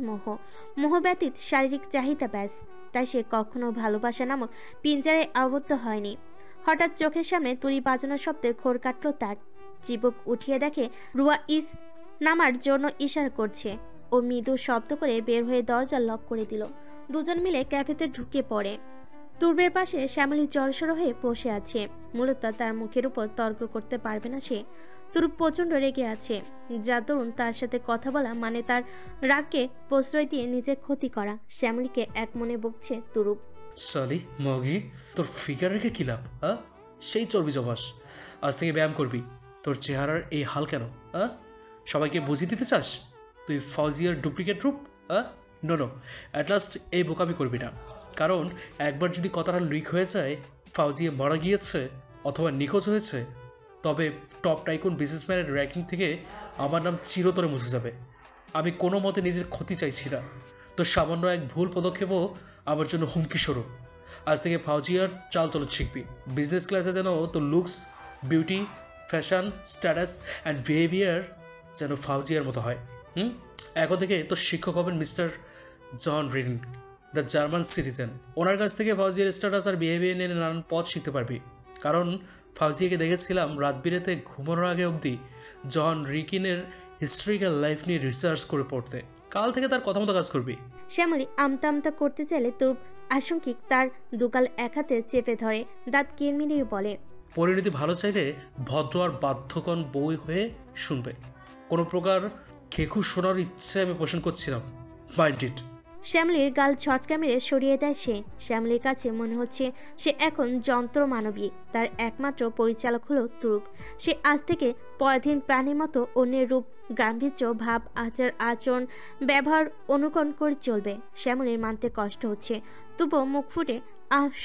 মোহ ব্যতীত শারীরিক চাহিদা ব্যাস। তাই সে কখনো ভালোবাসা নামক পিঞ্জারে আবদ্ধ হয়নি। হঠাৎ চোখের সামনে তুড়ি বাজানোর শব্দে ঘোর কাটল তার। চিবুক উঠিয়ে দেখে রুয়া ইস নামার জন্য ইশারা করছে। ও মৃদু শব্দ করে বের হয়ে দরজা লক করে দিল। দুজন মিলে ক্যাফেতে ঢুকে পড়ে। তুর্বের পাশে শ্যামলী জড়সড় হয়ে বসে আছে। মূলত তার মুখের উপর তর্ক করতে পারবে না সে। তুরুপ প্রচণ্ড রেগে আছে, যার দরুন তার সাথে কথা বলা মানে তার রাগকে প্রশ্রয় দিয়ে নিজের ক্ষতি করা। শ্যামলীকে এক মনে বকছে তুরুপ। সালি মগি, তোর ফিগার রেখে কি লাভ? সেই চর্বি জমাস। আজ থেকে ব্যায়াম করবি। তোর চেহারার এই হাল কেন? সবাইকে বুঝিয়ে দিতে চাস তুই ফাউজিয়ার ডুপ্লিকেট রূপ? নো নো, অ্যাট লাস্ট এই বোকামি করবি না। কারণ একবার যদি কথাটা লিক হয়ে যায় ফাউজিয়া মারা গিয়েছে অথবা নিখোঁজ হয়েছে, তবে টপ টাইকুন বিজনেসম্যানের র্যাঙ্কিং থেকে আমার নাম চিরতরে মুছে যাবে। আমি কোনো মতে নিজের ক্ষতি চাইছি না। তো সামান্য এক ভুল পদক্ষেপও আমার জন্য হুমকি স্বরূপ। আজ থেকে ফাউজিয়ার চাল চলত শিখবি। বিজনেস ক্লাসে যেন তোর looks, beauty, fashion, status and behaviour যেন ফাউজিয়ার মতো হয়। এখন থেকে তোর শিক্ষক হবেন mister John Rin, the German citizen. ওনার কাছ থেকে ফাউজিয়ার স্ট্যাটাস আর বিহেভিয়ার নিয়ে নানান পথ শিখতে পারবি। কারণ ফাউজিয়াকে দেখেছিলাম রাত বিরেতে ঘুমানোর আগে অবধি জন রিকিনের হিস্টোরিক্যাল লাইফ নিয়ে রিসার্চ করে পড়তে। কাল থেকে তার কথা মতো কাজ করবি। শ্যামলী আমতা আমতা করতে চাইলে তুরুপ আশঙ্কিক তার দুগাল এক হাতে চেপে ধরে দাঁত কিরমিরিয়ে বলে, পরিণতি ভালো চাইলে ভদ্র আর বাধ্যকন বই হয়ে শুনবে। কোনো প্রকার খেকু শোনার ইচ্ছে আমি পোষণ করছিলাম। Mind it. শ্যামলীর গাল ছটকা মেরে সরিয়ে দেয় সে। শ্যামলীর কাছে মনে হচ্ছে সে এখন যন্ত্র মানবী। তার একমাত্র পরিচালক হলো তুরুপ। সে আজ থেকে পরাধীন প্রাণীর মতো অন্যের রূপ, গাম্ভীর্য, ভাব, আচরণ, ব্যবহার অনুকরণ করে চলবে। শ্যামলীর মানতে কষ্ট হচ্ছে, তবুও মুখ ফুটে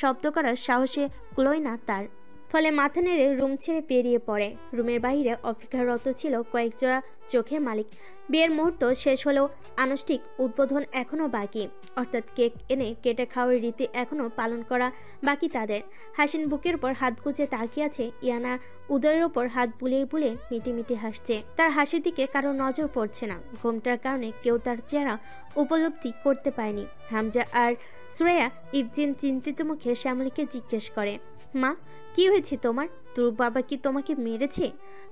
শব্দ করার সাহসে কুলোয় না তার। ফলে মাথা নেড়ে রুম ছেড়ে বেরিয়ে পড়ে। রুমের বাইরে অপেক্ষারত ছিল কয়েক জোড়া চোখের মালিক। বিয়ের মুহূর্ত শেষ হলেও আনুষ্ঠানিক উদ্বোধন এখনও বাকি, অর্থাৎ কেক এনে কেটে খাওয়ার রীতি এখনও পালন করা বাকি তাদের। হাসিন বুকের উপর হাত গুজে তাকিয়ে আছে। ইয়ানা উদরের ওপর হাত বুলিয়ে বুলিয়ে মিটিমিটি হাসছে। তার হাসির দিকে কারো নজর পড়ছে না। ঘোমটার কারণে কেউ তার চেহারা উপলব্ধি করতে পারেনি। হামজা আর সুরাইয়া ইবজিন চিন্তিত মুখে শ্যামলীকে জিজ্ঞেস করে, মা কি হয়েছে তোমার? তোর বাবা কি তোমাকে মেরেছে?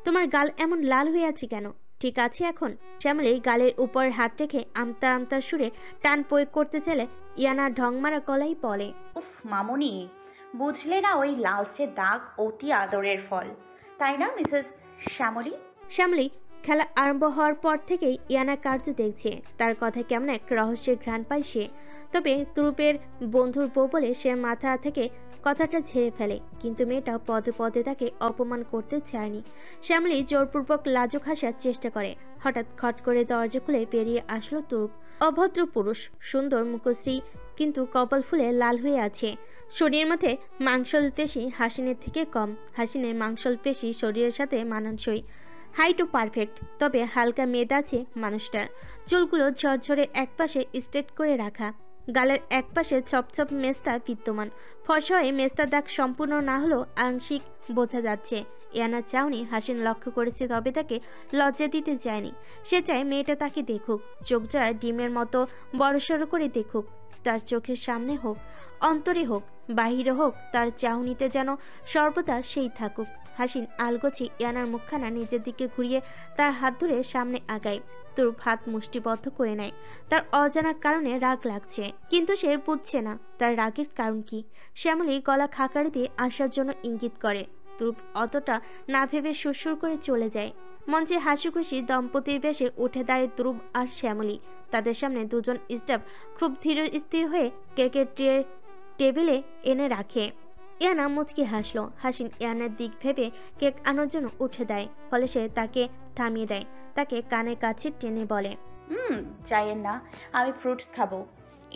তোমার গাল এমন লাল হয়ে আছে কেন? ঠিক আছে এখন? শ্যামলী গালের উপর হাত রেখে আমতা আমতা সুরে টান প্রয়োগ করতে চাইলে ইয়ানা ঢংমারা গলাই বলে, উফ মামুনি, বুঝলে না ওই লালচে দাগ অতি আদরের ফল, তাই না মিসেস শ্যামলী? শ্যামলী খেলা আরম্ভ হওয়ার পর থেকেই ইয়ানা কার্য দেখছে। তার কথা কেমন এক রহস্যের ঘ্রাণ পায় সে। তবে তুরুপের বন্ধুর বউ বলে সে মাথা থেকে কথাটা ঝেড়ে ফেলে, কিন্তু মেয়েটা পদে পদে তাকে অপমান করতে চায়নি। শ্যামলী জোরপূর্বক লাজুক হাসার চেষ্টা করে। হঠাৎ খট করে দরজা খুলে বেরিয়ে আসলো তুরুপ। অভদ্র পুরুষ, সুন্দর মুখশ্রী, কিন্তু কপাল ফুলে লাল হয়ে আছে। শরীরের মধ্যে মাংসল পেশি হাসিনের থেকে কম। হাসিনের মাংসল পেশি শরীরের সাথে মানানসই। হাইটও পারফেক্ট, তবে হালকা মেদ আছে মানুষটার। চুলগুলো ঝরঝরে একপাশে স্ট্রেট করে রাখা, গালের একপাশে ছপছপ মেস্তা বিদ্যমান। ফর্সা হয়ে মেস্তার দাগ সম্পূর্ণ না হলেও আংশিক বোঝা যাচ্ছে। ইয়ানা চাউনি হাসিন লক্ষ্য করেছে, তবে তাকে লজ্জা দিতে চায়নি। সে চায় মেয়েটা তাকে দেখুক, চোখ জোড়া ডিমের মতো বড়সড় করে দেখুক। তার চোখের সামনে হোক, অন্তরে হোক, বাহিরে হোক, তার চাউনিতে যেন সর্বদা সেই থাকুক। হাসিন আলগোছে ইয়ানার মুখখানা নিজের দিকে ঘুরিয়ে তার হাত ধরে সামনে আগায়। তুরুপ হাত মুষ্টিবদ্ধ করে নেয়। তার অজানা কারণে রাগ লাগছে, কিন্তু সে বুঝছে না তার রাগের কারণ কি। শ্যামলী গলা খাকারি দিয়ে আসার জন্য ইঙ্গিত করে। তুরুপ অতটা না ভেবে সুরসুর করে চলে যায়। মঞ্চে হাসি খুশি দম্পতির বেশে উঠে দাঁড়িয়ে তুরুপ আর শ্যামলী। তাদের সামনে দুজন স্টাফ খুব ধীর স্থির হয়ে কেকের ট্রে টেবিলে এনে রাখে। ইয়ানা মুচকি হাসলো। হাসিন ইয়ানার দিক ভেবে কেক আনার জন্য উঠে দেয়, ফলে সে তাকে থামিয়ে দেয়। তাকে কানের কাছে টেনে বলে, চাইয়েন না, আমি ফ্রুটস খাবো।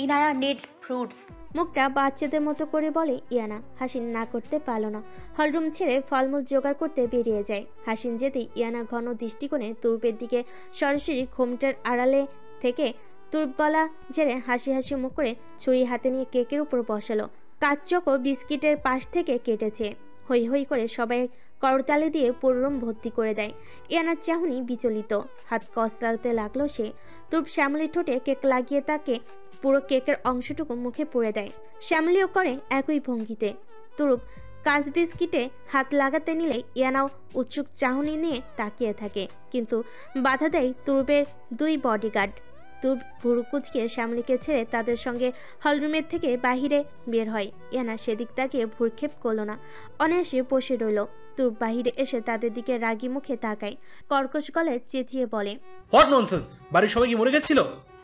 Inaya needs fruits. মুখটা বাচ্চাদের মতো করে বলে ইয়ানা। হাসিন না করতে পারল না। হলরুম ছেড়ে ফলমূল জোগাড় করতে বেরিয়ে যায়। হাসিন যেতেই ইয়ানা ঘন দৃষ্টিকোণে তুরুপের দিকে সরাসরি ঘোমটার আড়ালে থেকে তুরুপ গলা ঝেড়ে হাসি হাসি মুখ করে ছুরি হাতে নিয়ে কেকের উপর বসালো। কাচচকো বিস্কিটের পাশ থেকে কেটেছে। হই হই করে সবাই করতালি দিয়ে পুরো রুম ভর্তি করে দেয়। ইয়ানার চাহনি বিচলিত, হাত কসলাতে লাগলো সে। তুরুপ শ্যামলীর ঠোঁটে কেক লাগিয়ে তাকে পুরো কেকের অংশটুকু মুখে পুরে দেয়। শ্যামলীও করে একই ভঙ্গিতে। তুরুপ কাচ বিস্কিটে হাত লাগাতে নিলে ইয়ানাও উৎসুক চাহনি নিয়ে তাকিয়ে থাকে, কিন্তু বাধা দেয় তুরুপের দুই বডিগার্ড। তুর ভুরু কুচকে শ্যামলীকে ছেড়ে তাদের সঙ্গে হলরুমের থেকে বাহিরে বের হয়। ইয়ানা সেদিক তাকিয়ে ভ্রুক্ষেপ করল না, অনায়াসে বসে রইল। তুর বাহিরে এসে তাদের দিকে রাগি মুখে তাকায়, কর্কশ গলায় চেঁচিয়ে বলে, হোয়াট ননসেন্স! বাড়ির সবাই কি মরে গেছিল?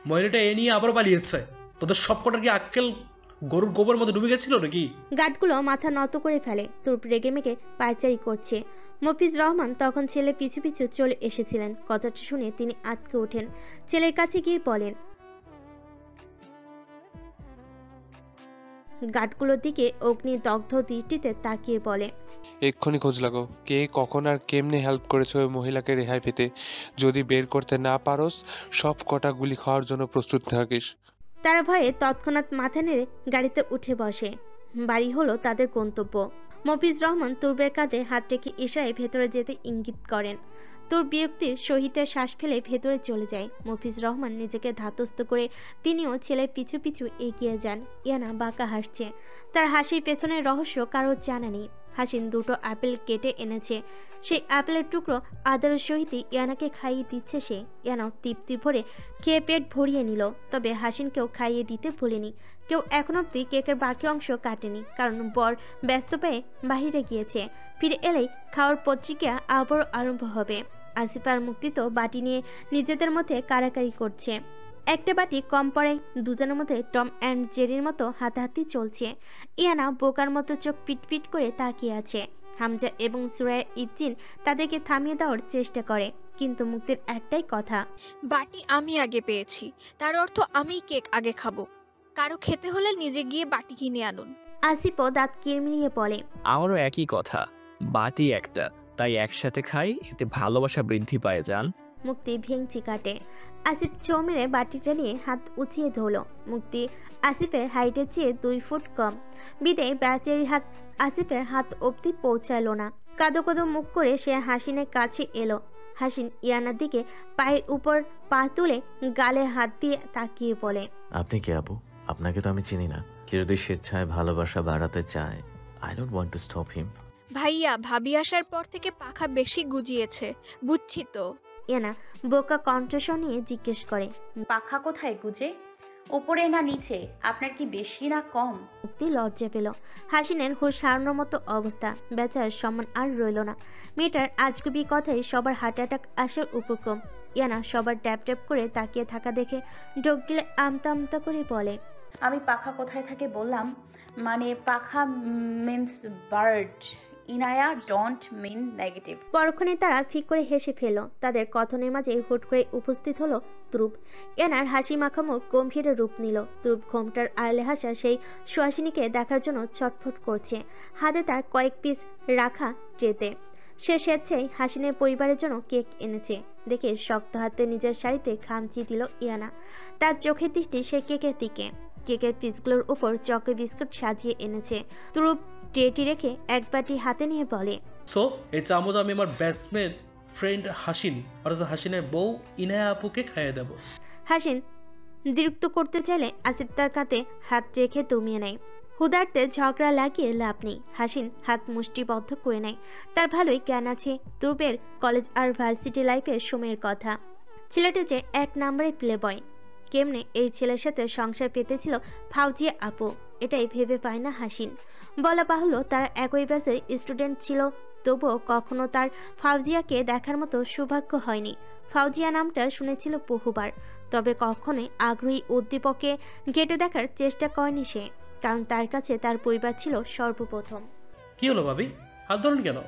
মহিলাটা এ নিয়ে আবার পালিয়েছে। তোদের সবকটার কি আক্কেল গরুর গোবর মধ্যে ডুবে গেছিল নাকি? গার্ডগুলো মাথা নত করে ফেলে। তুর রেগে মেগে পায়চারি করছে। মফিজ রহমান তখন ছেলে পিছু পিছু চলে এসেছিলেন। কথাটা শুনে তিনি আটকে ওঠেন। ছেলের কাছে গিয়ে বলেন, গার্ডগুলোর দিকে অগ্নিদগ্ধ দৃষ্টিতে তাকিয়ে বলে, এক্ষুনি খোঁজ লাগো, কে কখন আর কেমনে হেল্প করেছে ওই মহিলাকে রেহাই পেতে। যদি বের করতে না পারোস, সব কটা গুলি খাওয়ার জন্য প্রস্তুত থাকিস। তারা ভয়ে তৎক্ষণাৎ মাথা নেড়ে গাড়িতে উঠে বসে। বাড়ি হলো তাদের গন্তব্য। মফিজ রহমান তুর্বের কাঁধে হাত রেখে ইশারায় ভেতরে যেতে ইঙ্গিত করেন। তোর বিরক্তির সহিতে শ্বাস ফেলে ভেতরে চলে যায়। মফিজ রহমান নিজেকে ধাতস্থ করে তিনিও ছেলের পিছু পিছু এগিয়ে যান। ইয়ানা বাঁকা হাসছে। তার হাসির পেছনের রহস্য কারোর জানা নেই। হাসিন দুটো আপেল কেটে এনেছে। সেই আপেলের টুকরো আদরের সহিত ইয়ানাকে খাইয়ে দিচ্ছে সে। ইয়ানাও তৃপ্তি ভরে খেয়ে পেট ভরিয়ে নিল। তবে হাসিনকেও খাইয়ে দিতে ভুলেনি। কেউ এখন অব্দি কেকের বাকি অংশ কাটেনি, কারণ বর ব্যস্ত পেয়ে বাহিরে গিয়েছে। ফিরে এলেই খাওয়ার পত্রিকা আবার আরম্ভ হবে। আসিফ আর মুক্তি তো বাটি নিয়ে নিজেদের মধ্যে কাড়াকাড়ি করছে। একটা বাটি কম পড়ায় দুজনের মধ্যে টম অ্যান্ড জেরির মতো হাতাহাতি চলছে। ইয়ানা বোকার মতো চোখ পিটপিট করে তাকিয়ে আছে। হামজা এবং সুরায়া ইবজিন তাদেরকে থামিয়ে দেওয়ার চেষ্টা করে, কিন্তু মুক্তির একটাই কথা, বাটি আমি আগে পেয়েছি, তার অর্থ আমি কেক আগে খাবো। কারো খেতে হলে নিজে গিয়ে বাটি কিনে আনুন। আসিফও দাঁত কিরমিরিয়ে বলে, আমারও একই কথা, বাটি একটা, তাই একসাথে খাই, এতে ভালোবাসা বৃদ্ধি পায়। যান। মুক্তি ভেঙচি কাটে। আসিফ চৌ মেরে বাটিটা নিয়ে হাত উঁচিয়ে ধরল। মুক্তি আসিফের হাইটের চেয়ে 2 ফুট কম, বিদে বেচারির হাত আসিফের হাত অবধি পৌঁছালো না। কাদো কাদো মুখ করে সে হাসিনের কাছে এলো। হাসিন ইয়ানার দিকে পায়ের উপর পা তুলে গালে হাত দিয়ে তাকিয়ে বলে, আপনি কে আপু? আপনাকে তো আমি চিনি না। কেউ যদি স্বেচ্ছায় ভালোবাসা বাড়াতে চায়, I don't want to stop him. ভাইয়া, ভাবি আসার পর থেকে পাখা বেশি গুজিয়েছে, বুঝছি তো। ইয়ানা বোকা কণ্ঠস্বর নিয়ে জিজ্ঞেস করে, পাখা কোথায় গুজে? উপরে না নিচে? আপনার কি বেশি না কম? মুক্তি লজ্জা পেল। হাসিনের হুঁশ হারানোর মতো অবস্থা। বেচার সম্মান আর রইল না। মেয়েটার আজগুবি কথায় সবার হার্ট অ্যাটাক আসার উপক্রম। ইয়ানা সবার ট্যাপ ট্যাপ করে তাকিয়ে থাকা দেখে ঢোক গিলে আমতা আমতা করে বলে, আমি পাখা কোথায় থাকে বললাম, মানে পাখা means bird. Inaya don't mean negative. পরক্ষণে তারা ফিক করে হেসে ফেলল। তাদের কথনের মাঝে হুট করে উপস্থিত হলো ধ্রুব। এনার হাসি মাখা মুখ গম্ভীর রূপ নিল। ধ্রুব ঘোমটার আড়ালে হাসা সেই সুহাসিনীকে দেখার জন্য ছটফট করছে। হাতে তার কয়েক পিস রাখা ট্রেতে সে স্বেচ্ছায় হাসিনের পরিবারের জন্য কেক এনেছে। দেখে শক্ত হাতে নিজের শাড়িতে খামচি দিল ইয়ানা। তার চোখের দৃষ্টি সে কেকের দিকে। কেকের পিসগুলোর উপর চকে বিস্কুট সাজিয়ে এনেছে। ধ্রুব ট্রেটি রেখে এক বাটি হাতে নিয়ে বলে, সো এই চামচ আমি আমার বেস্টমেন্ট ফ্রেন্ড হাসিন, অর্থাৎ হাসিনের বউ ইনায়া আপুকে খাইয়ে দেব। হাসিন বিরক্ত করতে চাইলে আসিফ তার কাঁধে হাত রেখে দমিয়ে নেয়। হুদার্তে ঝগড়া লাগিয়ে লাভ নেই। হাসিন হাত মুষ্টিবদ্ধ করে নেয়। তার ভালোই জ্ঞান আছে ধ্রুবের কলেজ আর ভার্সিটি লাইফের সময়ের কথা। ছেলেটা যে 1 নম্বরে প্লে বয়। কেমনে এই ছেলের সাথে সংসার পেতেছিল ফাউজিয়া আপু, এটাই ভেবে পায় না হাসিন। বলা বাহুল্য তারা একই ব্যাচের স্টুডেন্ট ছিল, তবুও কখনো তার ফাউজিয়াকে দেখার মতো সৌভাগ্য হয়নি। ফাউজিয়া নামটা শুনেছিল বহুবার, তবে কখনোই আগ্রহী উদ্দীপকে ঘেটে দেখার চেষ্টা করেনি সে, কারণ তার কাছে তার পরিবার ছিল সর্বপ্রথম। কি হলো ভাবি, হাত ধরুন কেন?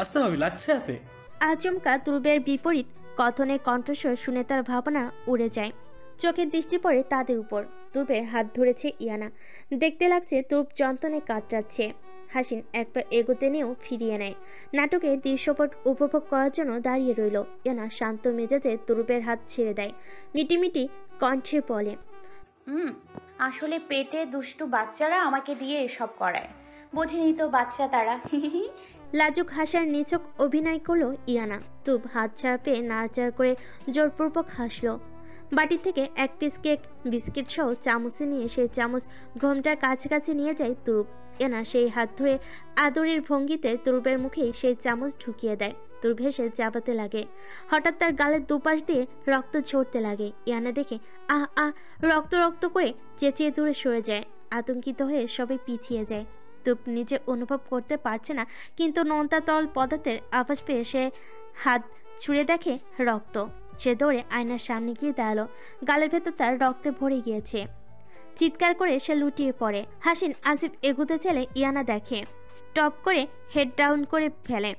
আসতে ভাবি, লাগছে হাতে। আচমকা ধ্রুবের বিপরীত কথনের কণ্ঠস্বর শুনে তার ভাবনা উড়ে যায়। চোখের দৃষ্টি পড়ে তাদের উপর। ধ্রুবের হাত ধরেছে ইয়ানা। দেখতে লাগছে ধ্রুব যন্ত্রণে কাতরাচ্ছে। হাসিন এক পা এগোতে নিয়েও ফিরিয়ে নেয়। নাটকে দৃশ্যপট উপভোগ করার জন্য দাঁড়িয়ে রইল। ইয়ানা শান্ত মেজাজে ধ্রুবের হাত ছেড়ে দেয়। মিটিমিটি কণ্ঠে বলে, আসলে পেটে দুষ্টু বাচ্চারা আমাকে দিয়ে এসব করায়, বোঝেনি তো বাচ্চা তারা। লাজুক হাসার নিছক অভিনয় করলো ইয়ানা। ধ্রুব হাত ছাড়া পেয়ে নাড়াচাড়া করে জোরপূর্বক হাসলো। বাটি থেকে 1 পিস কেক বিস্কিট সহ চামচে নিয়ে সেই চামচ ঘোমটার কাছাকাছি নিয়ে যায় ধ্রুব। ইয়ানা সেই হাত ধরে আদরের ভঙ্গিতে ধ্রুবের মুখে সেই চামচ ঢুকিয়ে দেয়। তুর্ব হেসে চাপাতে লাগে। হঠাৎ তার গালের দুপাশ দিয়ে রক্ত ঝরতে লাগে। ইয়ানা দেখে আহ আহ রক্ত রক্ত করে চেঁচিয়ে দূরে সরে যায়। আতঙ্কিত হয়ে সবাই পিছিয়ে যায়। তুর্ব নিজে অনুভব করতে পারছে না, কিন্তু নোনতা তরল পদার্থের আভাস পেয়ে সে হাত ছুঁড়ে দেখে রক্ত। সে দৌড়ে আয়নার সামনে গিয়ে দাঁড়ালো। গালের ভেতর তার রক্তে ভরে গিয়েছে। চিৎকার করে সে লুটিয়ে পড়ে। হাসিন আসিফ এগুতে চলে ইয়ানা দেখে, টপ করে হেড ডাউন করে ফেলে।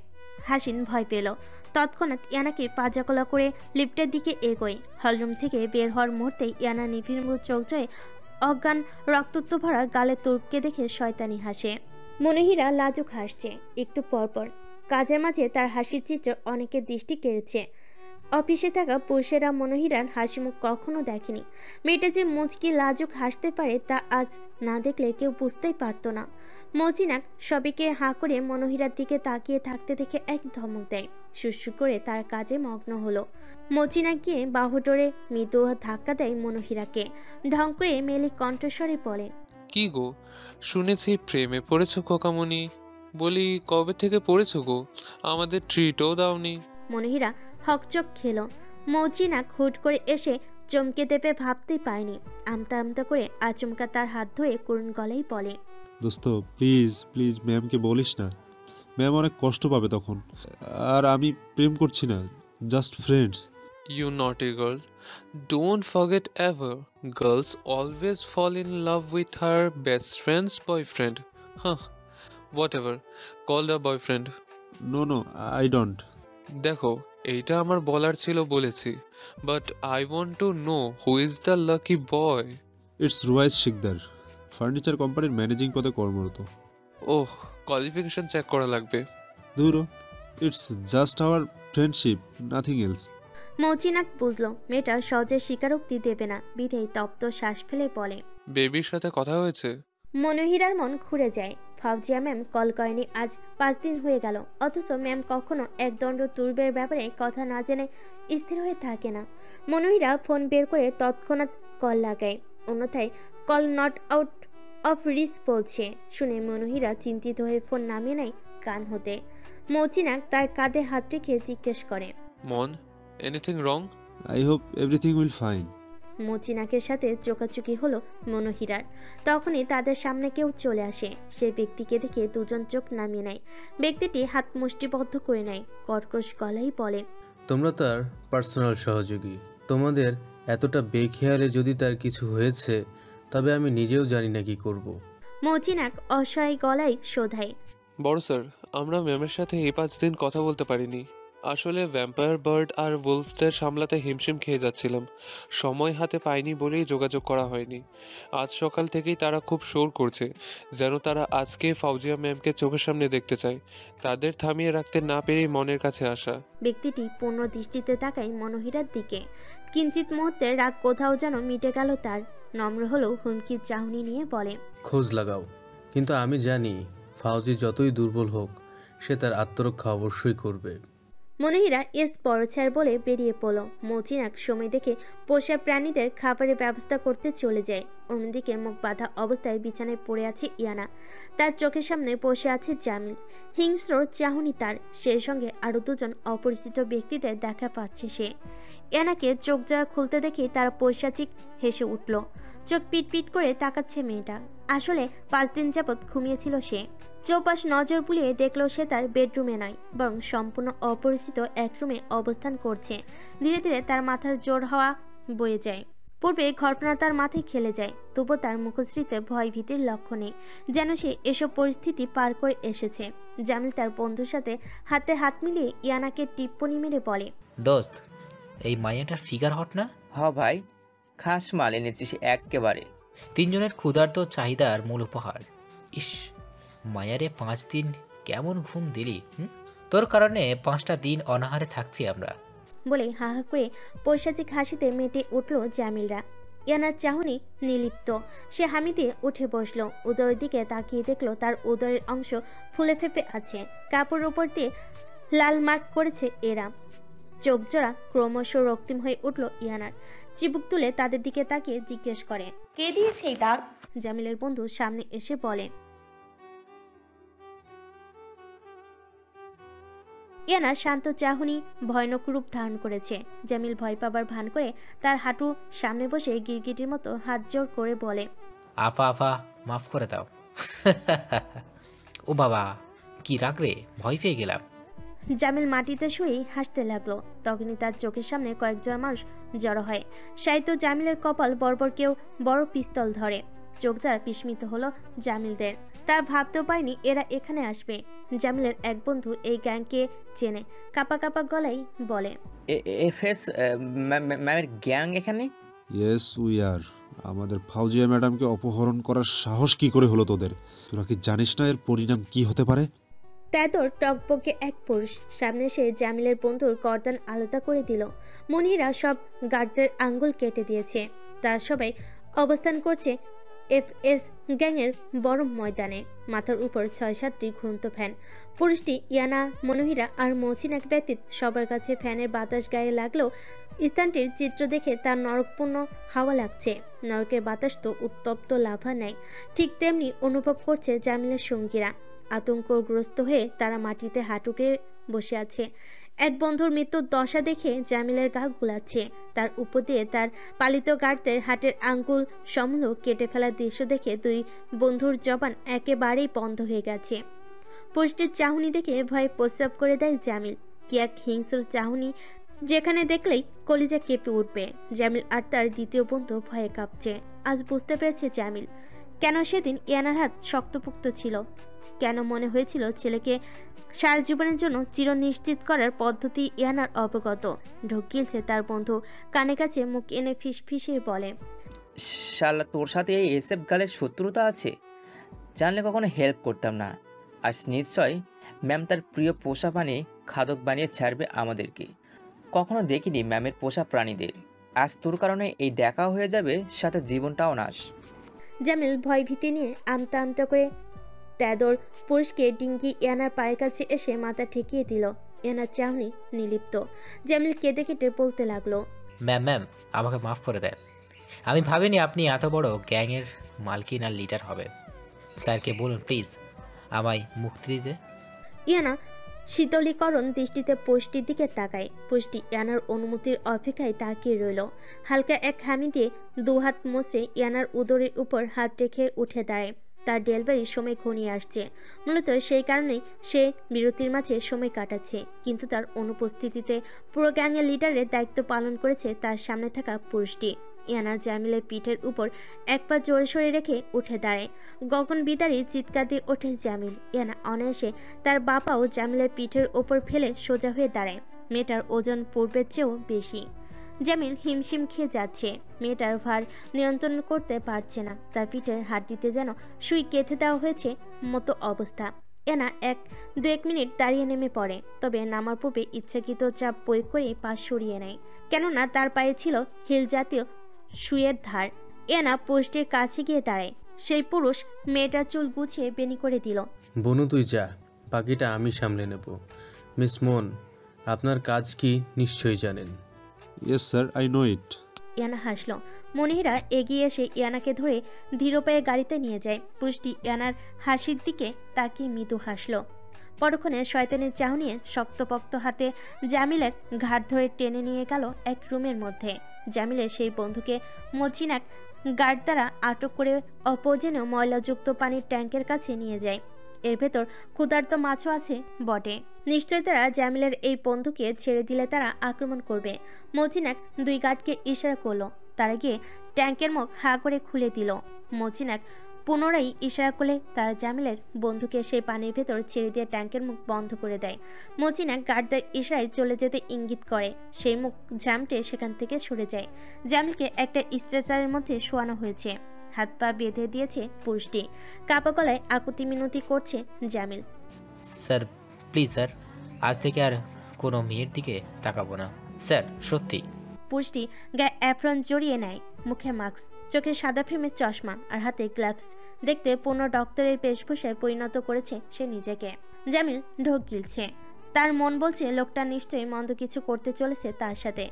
হাসিন ভয় পেল। তৎক্ষণাৎ ইয়ানাকে পাজাকলা করে লিফটের দিকে এগোয়। হলরুম থেকে বের হওয়ার মুহূর্তেই ইয়ানা নিভিড় চোখ জয়ে অজ্ঞান রক্তত্ব ভরা গালে তুর্বকে দেখে শয়তানি হাসে। মনোহীরা লাজুক হাসছে। একটু পরপর কাজের মাঝে তার হাসির চিত্র অনেকের দৃষ্টি কেড়েছে। অফিসে থাকা পুরুষেরা মনোহীরার হাসিমুখ কখনো দেখেনি। মেয়েটা যে মুচকি লাজুক হাসতে পারে তা আজ না দেখলে কেউ বুঝতেই পারত না। মজিনাক সবাইকে হাঁ করে মনোহীরার দিকে তাকিয়ে থাকতে দেখে এক ধমক দেয়। সুরসুর করে তার কাজে মগ্ন হলো। মজিনাক গিয়ে বাহুডোরে মৃদু ধাক্কা দেয় মনোহীরাকে। ঢং করে মেলি কণ্ঠস্বরে বলে, কি গো, শুনেছি প্রেমে পড়েছো খোকামণি। বলি কবে থেকে পড়েছো গো? আমাদের ট্রিটও দাওনি। মনোহীরা হকচক খেলো। মৌচিনাক হুট করে এসে চমকে দেবে ভাবতেই পায়নি। আমতা আমতা করে আচমকা তার হাত ধরে করুণ গলায় বলে, দোস্ত প্লিজ প্লিজ ম্যামকে বলিস না, ম্যাম অনেক কষ্ট পাবে তখন। আর আমি প্রেম করছি না, just friends. You naughty girl. Don't forget ever. Girls always fall in love with her best friend's boyfriend. Huh. Whatever. Call the boyfriend. No no, I don't. দেখো, এইটা আমার বলার ছিল বলেছি। But I want to know who is the lucky boy. It's Ruaiz Sikdar, furniture কোম্পানির managing পদে কর্মরত। Oh, qualification check করা লাগবে। ধুরো, it's just our friendship, nothing else. মৌচিনাক বুঝলো মেয়েটা সহজে স্বীকারোক্তি দেবে না, বিধেই তপ্ত শ্বাস ফেলে বলে, বেবির সাথে কথা হয়েছে? মনোহীরার মন ঘুরে যায়। ফাউজিয়া ম্যাম কল করেনি আজ 5 দিন হয়ে গেল, অথচ ম্যাম কখনো একদণ্ড তুর্বের ব্যাপারে কথা না জেনে স্থির হয়ে থাকে না। মনোহীরা ফোন বের করে তৎক্ষণাৎ কল লাগায়। অন্যথায় call not out of reach বলছে। শুনে মনোহীরা চিন্তিত হয়ে ফোন নামিয়ে নেয় কান হতে। মৌচিনাক তার কাঁধে হাত রেখে জিজ্ঞেস করে, মন, anything wrong? I hope everything will fine. মৌচিনাকের সাথে চোকাচুকি হলো মনোহীরার। তখনই তাদের সামনে কেউ চলে আসে। সেই ব্যক্তিকে দেখে দুজন চোখ নামিয়ে নেয়। ব্যক্তিটি হাত মুষ্টিবদ্ধ করে নেয়, কর্কশ গলায় বলে, তোমরা তার পার্সোনাল সহযোগী। তোমাদের এতটা বেখেয়ালে যদি তার কিছু হয়েছে, তবে আমি নিজেও জানি না কি করব। মৌচিনাক অসহায় গলায় শোধায়, বড় স্যার, আমরা ম্যামের সাথে এই 5 দিন কথা বলতে পারিনি। আসলে ভ্যাম্পায়ার বার্ড আর ওলফদের সামলাতে হিমশিম খেয়ে যাচ্ছিলাম। সময় হাতে পাইনি বলেই যোগাযোগ করা হয়নি। আজ সকাল থেকেই তারা খুব শোর করছে, যেন তারা আজকে ফাউজিয়া ম্যামকে চোখের সামনে দেখতে চায়। তাদের থামিয়ে রাখতে না পেরেই মনের কাছে আসা। ব্যক্তিটি পূর্ণ দৃষ্টিতে তাকায় মনোহীরার দিকে। কিঞ্চিত মুহূর্তে রাগ কোথাও যেন মিটে গেল তার। নম্র হলেও হুমকির চাহনি নিয়ে বলে, খোঁজ লাগাও, কিন্তু আমি জানি ফাউজি যতই দুর্বল হোক, সে তার আত্মরক্ষা অবশ্যই করবে। মনোহীরা এস বড় ছাড় বলে বেরিয়ে পড়ল। মৌচিনাক সময় দেখে পোষা প্রাণীদের খাবারের ব্যবস্থা করতে চলে যায়। অন্যদিকে মুখ বাঁধা অবস্থায় বিছানায় পড়ে আছে ইয়ানা। তার চোখের সামনে বসে আছে জামিল। হিংস্র চাহনি তার। সেই সঙ্গে আরও দুজন অপরিচিত ব্যক্তিদের দেখা পাচ্ছে সে। ইয়ানাকে চোখ জোড়া খুলতে দেখে তার পৈশাচিক হেসে উঠল। চোখ পিটপিট করে তাকাচ্ছে মেয়েটা। আসলে 5 দিন যাবৎ ঘুমিয়েছিল সে। চৌপাশ নজর বুলিয়ে দেখলো সে তার বেডরুমে নয়, বরং সম্পূর্ণ অপরিচিত এক রুমে অবস্থান করছে। ধীরে ধীরে তার মাথার জোর হওয়া বয়ে যায়। পূর্বে ঘটনা তার মাথায় খেলে যায়, তবু তার মুখশ্রীতে ভয় ভীতির লক্ষ্য নেই, যেন সে এসব পরিস্থিতি পার করে এসেছে। জামিল তার বন্ধুর সাথে হাতে হাত মিলিয়ে ইয়ানাকে টিপ্পনি মেরে বলে, দোস্ত, এই মাইয়াটার ফিগার হট না? হ ভাই, খাস মাল এনেছিস একেবারে। 3 জনের ক্ষুধার্ত চাহিদার মূল উপহার। ইস, মায়ারে 5 দিন কেমন ঘুম দিলি? তোর কারণে 5টা দিন অনাহারে থাকছি আমরা। বলে হা হা করে পৈশাচিক হাসিতে মেটে উঠল জামিলরা। ইয়ানার চাহনি নিলিপ্ত। সে হামি দিয়ে উঠে বসলো। উদরের দিকে তাকিয়ে দেখলো তার উদরের অংশ ফুলে ফেপে আছে। কাপড়ের উপর দিয়ে লাল মার্ক করেছে এরা। চোখ জোড়া ক্রমশ রক্তিম হয়ে উঠল ইয়ানার। চিবুক তুলে তাদের দিকে তাকিয়ে জিজ্ঞেস করে, কে দিয়েছে এই দাগ? জামিলের বন্ধু সামনে এসে বলে, ইয়ানা শান্ত চাহনি ভয়ানক রূপ ধারণ করেছে। জামিল ভয় পাবার ভান করে তার হাঁটু সামনে বসে গিরগিটির মতো হাত জোর করে বলে, আফা আফা মাফ করে দাও। ও বাবা, কি রাগ রে, ভয় পেয়ে গেলাম। জামিল মাটিতে শুয়েই হাসতে লাগলো। তখনই তার চোখের সামনে কয়েকজন মানুষ জড়ো হয়। সাহিত্য জামিলের কপাল বর্বর কেউ বড় পিস্তল ধরে। চোখ দ্বারা বিস্মিত হলো জামিলদের। তার ভাবতেও পারেনি এরা এখানে আসবে। জামিলের এক বন্ধু এই গ্যাংকে চেনে। কাপা কাপা গলায় বলে, এফএস ম্যামের গ্যাং এখানে? Yes we are. আমাদের ফাউজিয়া ম্যাডামকে অপহরণ করার সাহস কি করে হলো তোদের? তোরা কি জানিস না এর পরিণাম কি হতে পারে? তারপর টকবকে এক পুরুষ সামনে এসে জামিলের বন্ধুর গর্দান আলাদা করে দিল। মনিরা সব গার্ডদের আঙ্গুল কেটে দিয়েছে। তার সবাই অবস্থান করছে এফএস গ্যাংয়ের বড় ময়দানে। মাথার উপর ৬-৭টি ঘুরন্ত ফ্যান। পুরুষটি ইয়ানা, মনোহীরা আর মৌচিনাক ব্যতীত সবার কাছে ফ্যানের বাতাস গায়ে লাগলেও স্থানটির চিত্র দেখে তার নরকপূর্ণ হাওয়া লাগছে। নরকের বাতাস তো উত্তপ্ত লাভা নেয়। ঠিক তেমনি অনুভব করছে জামিলের সঙ্গীরা। আতঙ্কগ্রস্ত হয়ে তারা মাটিতে হাঁটুকে বসে আছে। এক বন্ধুর মৃত্যুর দশা দেখে জামিলের গা গুলাচ্ছে। তার উপর দিয়ে তার পালিত গার্ডদের হাটের আঙ্গুল সমূহ কেটে ফেলার দৃশ্য দেখে দুই বন্ধুর জবান একেবারেই বন্ধ হয়ে গেছে। পোস্টের চাহনি দেখে ভয়ে প্রস্রাব করে দেয় জামিল। কি এক হিংস্র চাহনি, যেখানে দেখলেই কলিজা কেঁপে উঠবে। জামিল আর তার দ্বিতীয় বন্ধু ভয়ে কাঁপছে। আজ বুঝতে পেরেছে জামিল কেন সেদিন ইয়ানার হাত শক্তপোক্ত ছিল, কেন মনে হয়েছিল ছেলেকে সারা জীবনের জন্য চির নিশ্চিত করার পদ্ধতি ইয়ানার অবগত। ঢোক গিলছে তার বন্ধু কানে কাছে মুখ এনে ফিসফিসিয়ে বলে, শালা তোর সাথে এই এসএফ গালের শত্রুতা আছে? জানলে কখনো হেল্প করতাম না। আজ নিশ্চয় ম্যাম তার প্রিয় পোষা প্রাণী খাদক বানিয়ে ছাড়বে আমাদেরকে। কখনো দেখিনি ম্যামের পোষা প্রাণীদের। আজ তোর কারণে এই দেখা হয়ে যাবে, সাথে জীবনটাও নাশ। জামিল ভয় ভীতি নিয়ে আমতা আমতা করে তেদর পুরুষকে ডিঙ্গি ইয়ানার পায়ের কাছে এসে মাথা ঠেকিয়ে দিল। ইয়ানার চাহনি নিলিপ্ত। জামিল কেঁদে কেটে বলতে লাগলো, ম্যাম ম্যাম আমাকে মাফ করে দেন। আমি ভাবিনি আপনি এত বড় গ্যাংয়ের মালকিন আর লিডার হবেন। স্যারকে বলুন প্লিজ আমায় মুক্তি দিতে। ইয়ানা শীতলীকরণ দৃষ্টিতে পোস্টির দিকে তাকায়। পোস্টি ইয়ানার অনুমতির অপেক্ষায় তাকিয়ে রইল। হালকা এক হামি দিয়ে দুহাত মুছে ইয়ানার উদরের উপর হাত রেখে উঠে দাঁড়ায়। তার ডেলিভারির সময় ঘনিয়ে আসছে। মূলত সেই কারণেই সে বিরতির মাঝে সময় কাটাচ্ছে। কিন্তু তার অনুপস্থিতিতে পুরো গ্যাংয়ের লিডারের দায়িত্ব পালন করেছে তার সামনে থাকা পুরুষটি। ইয়ানা জামিলের পিঠের উপর এক পা জোরে সরে রেখে উঠে দাঁড়ায়। গগন বিদারী চিৎকার দিয়ে ওঠে জামিল। ইয়ানা অনায়াসে তার বাপাও জামিলের পিঠের ওপর ফেলে সোজা হয়ে দাঁড়ায়। মেয়েটার ওজন পূর্বের চেয়েও বেশি। জামিল হিমশিম খেয়ে যাচ্ছে। মেয়েটার ভার নিয়ন্ত্রণ করতে পারছে না। তার পিঠের হাড্ডিতে যেন সুই গেঁথে দেওয়া হয়েছে মতো অবস্থা। এনা 1-2 মিনিট দাঁড়িয়ে নেমে পড়ে। তবে নামার পূর্বে ইচ্ছাকৃত চাপ প্রয়োগ করে পা সরিয়ে নেয়, কেননা তার পায়ে ছিল হিল জাতীয় সুইয়ের ধার। এনা পোস্টের কাছে গিয়ে দাঁড়ায়। সেই পুরুষ মেয়েটার চুল গুছিয়ে বেনি করে দিল। বনু তুই যা, বাকিটা আমি সামলে নেব। মিস মন, আপনার কাজ কি নিশ্চয়ই জানেন। ইয়েস স্যার, আই নো ইট। ইয়ানা হাসলো। মনিরা এগিয়ে এসে ইয়ানাকে ধরে ধীর পায়ে গাড়িতে নিয়ে যায়। পুরুষটি ইয়ানার হাসির দিকে তাকিয়ে মৃদু হাসলো। পরক্ষণে শয়তানের চাহনিয়ে শক্তপোক্ত হাতে জামিলের ঘাট ধরে টেনে নিয়ে গেল এক রুমের মধ্যে। জামিলের সেই বন্ধুকে মচিনাক গার্ড দ্বারা আটক করে অপ্রয়োজনীয় ময়লাযুক্ত পানির ট্যাঙ্কের কাছে নিয়ে যায়। এর ভেতর ক্ষুধার্ত মাছও আছে বটে। নিশ্চয় তারা জামিলের এই বন্ধুকে ছেড়ে দিলে তারা আক্রমণ করবে। মচিনাক 2 গার্ডকে ইশারা করলো। তারা গিয়ে ট্যাঙ্কের মুখ হা করে খুলে দিল। মচিনাক পুনরায় ইশারা করলে তারা জামিলের বন্ধুকে সেই পানির ভেতর ছেড়ে দিয়ে ট্যাঙ্কের মুখ বন্ধ করে দেয়। মচিনাক গার্ডদের ইশারায় চলে যেতে ইঙ্গিত করে। সেই মুখ ঝামটে সেখান থেকে সরে যায়। জামিলকে একটা স্ট্রেচারের মধ্যে শোয়ানো হয়েছে। হাত পা বেঁধে দিয়েছে পুরুষটি। কাপা গলায় আকুতি মিনতি করছে জামিল। স্যার প্লিজ স্যার, আজ থেকে আর কোনো মেয়ের দিকে তাকাবো না স্যার, সত্যি। পুরুষটি গায়ে অ্যাপ্রন জড়িয়ে নেয়, মুখে মাস্ক, চোখে সাদা ফ্রেমের চশমা আর হাতে গ্লাভস। দেখতে পূর্ণ ডক্টরের বেশভূষায় পরিণত করেছে সে নিজেকে। জামিল ঢোক গিলছে। তার মন বলছে লোকটা নিশ্চয়ই মন্দ কিছু করতে চলেছে তার সাথে।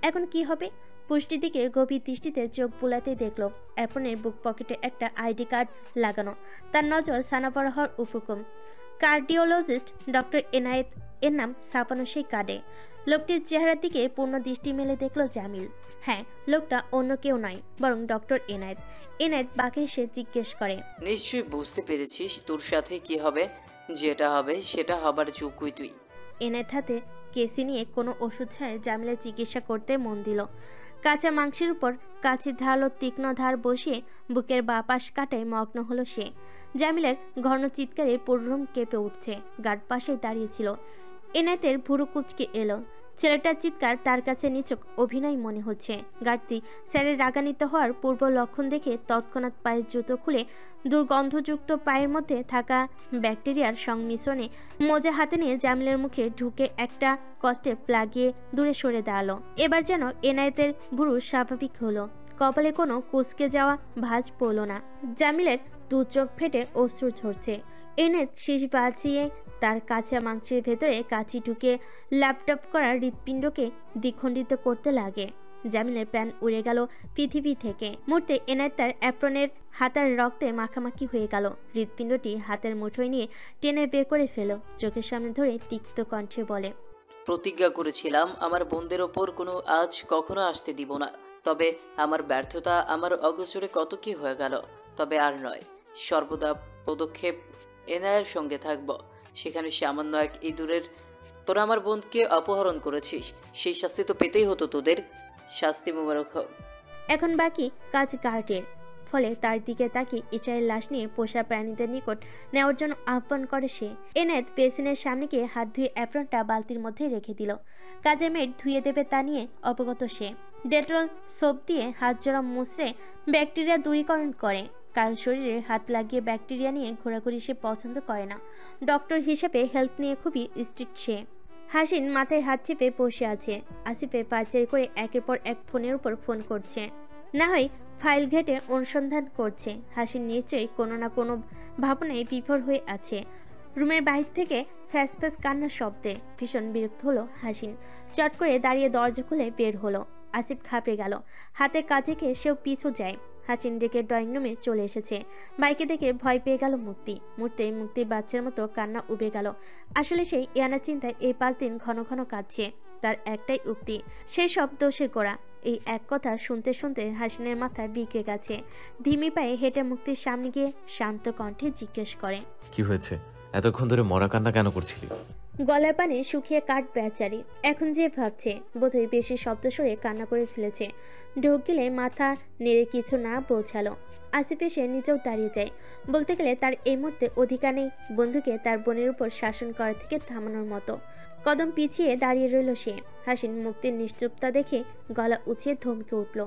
এখন কি হবে? পুষ্টির দিকে গভীর দৃষ্টিতে চোখ বুলাতে দেখল অ্যাপ্রনের বুক পকেটে একটা আইডি কার্ড লাগানো। তার নজর সানাপাড়া হওয়ার উপক্রম। কার্ডিওলজিস্ট ডক্টর এনায়েত এর নাম ছাপানো সেই কার্ডে। লোকটির চেহারার দিকে পূর্ণ দৃষ্টি মেলে দেখল জামিল। হ্যাঁ, লোকটা অন্য কেউ নয়, বরং ডক্টর এনায়েত। এনায়েত বাঁকে এসে জিজ্ঞেস করে, নিশ্চয়ই বুঝতে পেরেছিস তোর সাথে কি হবে? যেটা হবে সেটা হবার যোগ্যই তুই। এনায়েত হাতে কেসি নিয়ে কোনো ওষুধ ছাড়াই জামিলের চিকিৎসা করতে মন দিল। কাঁচা মাংসের উপর কাঁচির ধারালো তীক্ষ্ণ ধার বসিয়ে বুকের বাঁ পাশ কাটায় মগ্ন হলো সে। জামিলের ঘন চিৎকারে পুরো রুম কেঁপে উঠছে। গার্ড পাশে দাঁড়িয়েছিল। এনায়েতের ভুরু কুচকে এলো। ছেলেটার চিৎকার তার কাছে নিছক অভিনয় মনে হচ্ছে। গার্ডটি স্যারের রাগান্বিত হওয়ার পূর্ব লক্ষণ দেখে তৎক্ষণাৎ পায়ের জুতো খুলে দুর্গন্ধযুক্ত পায়ের মধ্যে থাকা ব্যাকটেরিয়ার সংমিশ্রণে মোজা হাতে নিয়ে জামিলের মুখে ঢুকে একটা কষ্টে লাগিয়ে দূরে সরে দাঁড়ালো। এবার যেন এনায়েতের ভুরু স্বাভাবিক হলো। কপালে কোনো কুচকে যাওয়া ভাঁজ পড়ল না। জামিলের দু চোখ ফেটে অশ্রু ঝরছে। এনায়েত শীষ বাঁচিয়ে তার কাঁচা মাংসের ভেতরে কাঁচি ঢুকে ল্যাপটপ করা হৃৎপিণ্ডকে দ্বিখণ্ডিত করতে লাগে। জামিলের প্রাণ উড়ে গেল পৃথিবী থেকে। মুহূর্তে এনায়েত তার অ্যাপ্রনের হাতার রক্তে মাখামাখি হয়ে গেল। হৃৎপিণ্ডটি হাতের মুঠোয় নিয়ে টেনে বের করে ফেল। চোখের সামনে ধরে তিক্ত কণ্ঠে বলে, প্রতিজ্ঞা করেছিলাম আমার বোনদের ওপর কোনো আজ কখনো আসতে দিব না। তবে আমার ব্যর্থতা, আমার অগোচরে কত কি হয়ে গেল। তবে আর নয়, সর্বদা পদক্ষেপ এনায়ের সঙ্গে থাকব। সেখানে সামান্য এক ইঁদুরের তোরা আমার বোনকে অপহরণ করেছিস, সেই শাস্তি তো পেতেই হতো তোদের। শাস্তি মোবারক হোক। এখন বাকি কাজ গার্ডের। ফলে তার দিকে তাকিয়ে ইচাইয়ের লাশ নিয়ে পোষা প্রাণীদের নিকট নেওয়ার জন্য আহ্বান করে সে। এনায়েত বেসিনের সামনে গিয়ে হাত ধুয়ে অ্যাপ্রনটা বালতির মধ্যে রেখে দিল। কাজের মেয়ের ধুয়ে দেবে তা নিয়ে অবগত সে। ডেটল সোপ দিয়ে হাত জোড়া মুছড়ে ব্যাকটেরিয়া দূরীকরণ করে। কারণ শরীরে হাত লাগিয়ে ব্যাকটেরিয়া নিয়ে ঘোরাঘুরি সে পছন্দ করে না। ডক্টর হিসেবে হেলথ নিয়ে খুবই স্ট্রিক্ট সে। হাসিন মাথায় হাত চেপে বসে আছে। আসিফে পাচারি করে একের পর এক ফোনের উপর ফোন করছে, না হয় ফাইল ঘেটে অনুসন্ধান করছে। হাসিন নিশ্চয়ই কোনো না কোনো ভাবনায় বিভোর হয়ে আছে। রুমের বাহির থেকে ফ্যাস ফ্যাস কান্নার শব্দে ভীষণ বিরক্ত হলো হাসিন। চট করে দাঁড়িয়ে দরজা খুলে বের হলো। আসিফ ঘাবড়ে গেল। হাতের কাছে খেয়ে সেও পিছু যায়। হাসিন ডেকে ড্রয়িং রুমে চলে এসেছে। ভাইকে দেখে ভয় পেয়ে গেল মুক্তি। মুক্তির বাচ্চার মতো কান্না উবে গেল। আসলে সেই ইয়ানা চিন্তায় এই 5 দিন ঘন ঘন কাঁদছে। তার একটাই উক্তি, সেই সব দোষের গোড়া। এই এক কথা শুনতে শুনতে হাসিনের মাথা বিগড়ে গেছে। ধিমি পায়ে হেঁটে মুক্তির সামনে গিয়ে শান্ত কণ্ঠে জিজ্ঞেস করে, কি হয়েছে? এতক্ষণ ধরে মরা কান্না কেন করছিলি? গলার পানি শুকিয়ে কাঠ বেচারি। এখন যে ভাবছে বোধহয় বেশি শব্দ সরে কান্না করে ফেলেছে। ঢোক গেলে মাথা নেড়ে কিছু না বোঝালো। আসিফ এসে নিজেও দাঁড়িয়ে যায়। বলতে গেলে তার এই মুহূর্তে অধিকার নেই বন্ধুকে তার বোনের উপর শাসন করা থেকে থামানোর মতো। কদম পিছিয়ে দাঁড়িয়ে রইল সে। হাসিন মুক্তির নিশ্চুপতা দেখে গলা উঁচিয়ে ধমকে উঠল।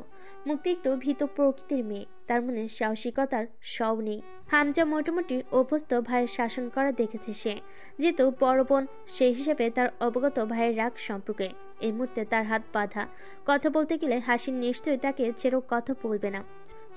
মুক্তি একটু ভীত প্রকৃতির মেয়ে, তার মনে সাহসিকতার সব নেই। হামজা মোটামুটি অভ্যস্ত ভাইয়ের শাসন করা দেখেছে সে, যেহেতু বড় বোন সেই হিসেবে তার অবগত ভাইয়ের রাগ সম্পর্কে। এই মুহূর্তে তার হাত বাঁধা। কথা বলতে গেলে হাসিন নিশ্চয়ই তাকে ছেড়েও কথা বলবে না।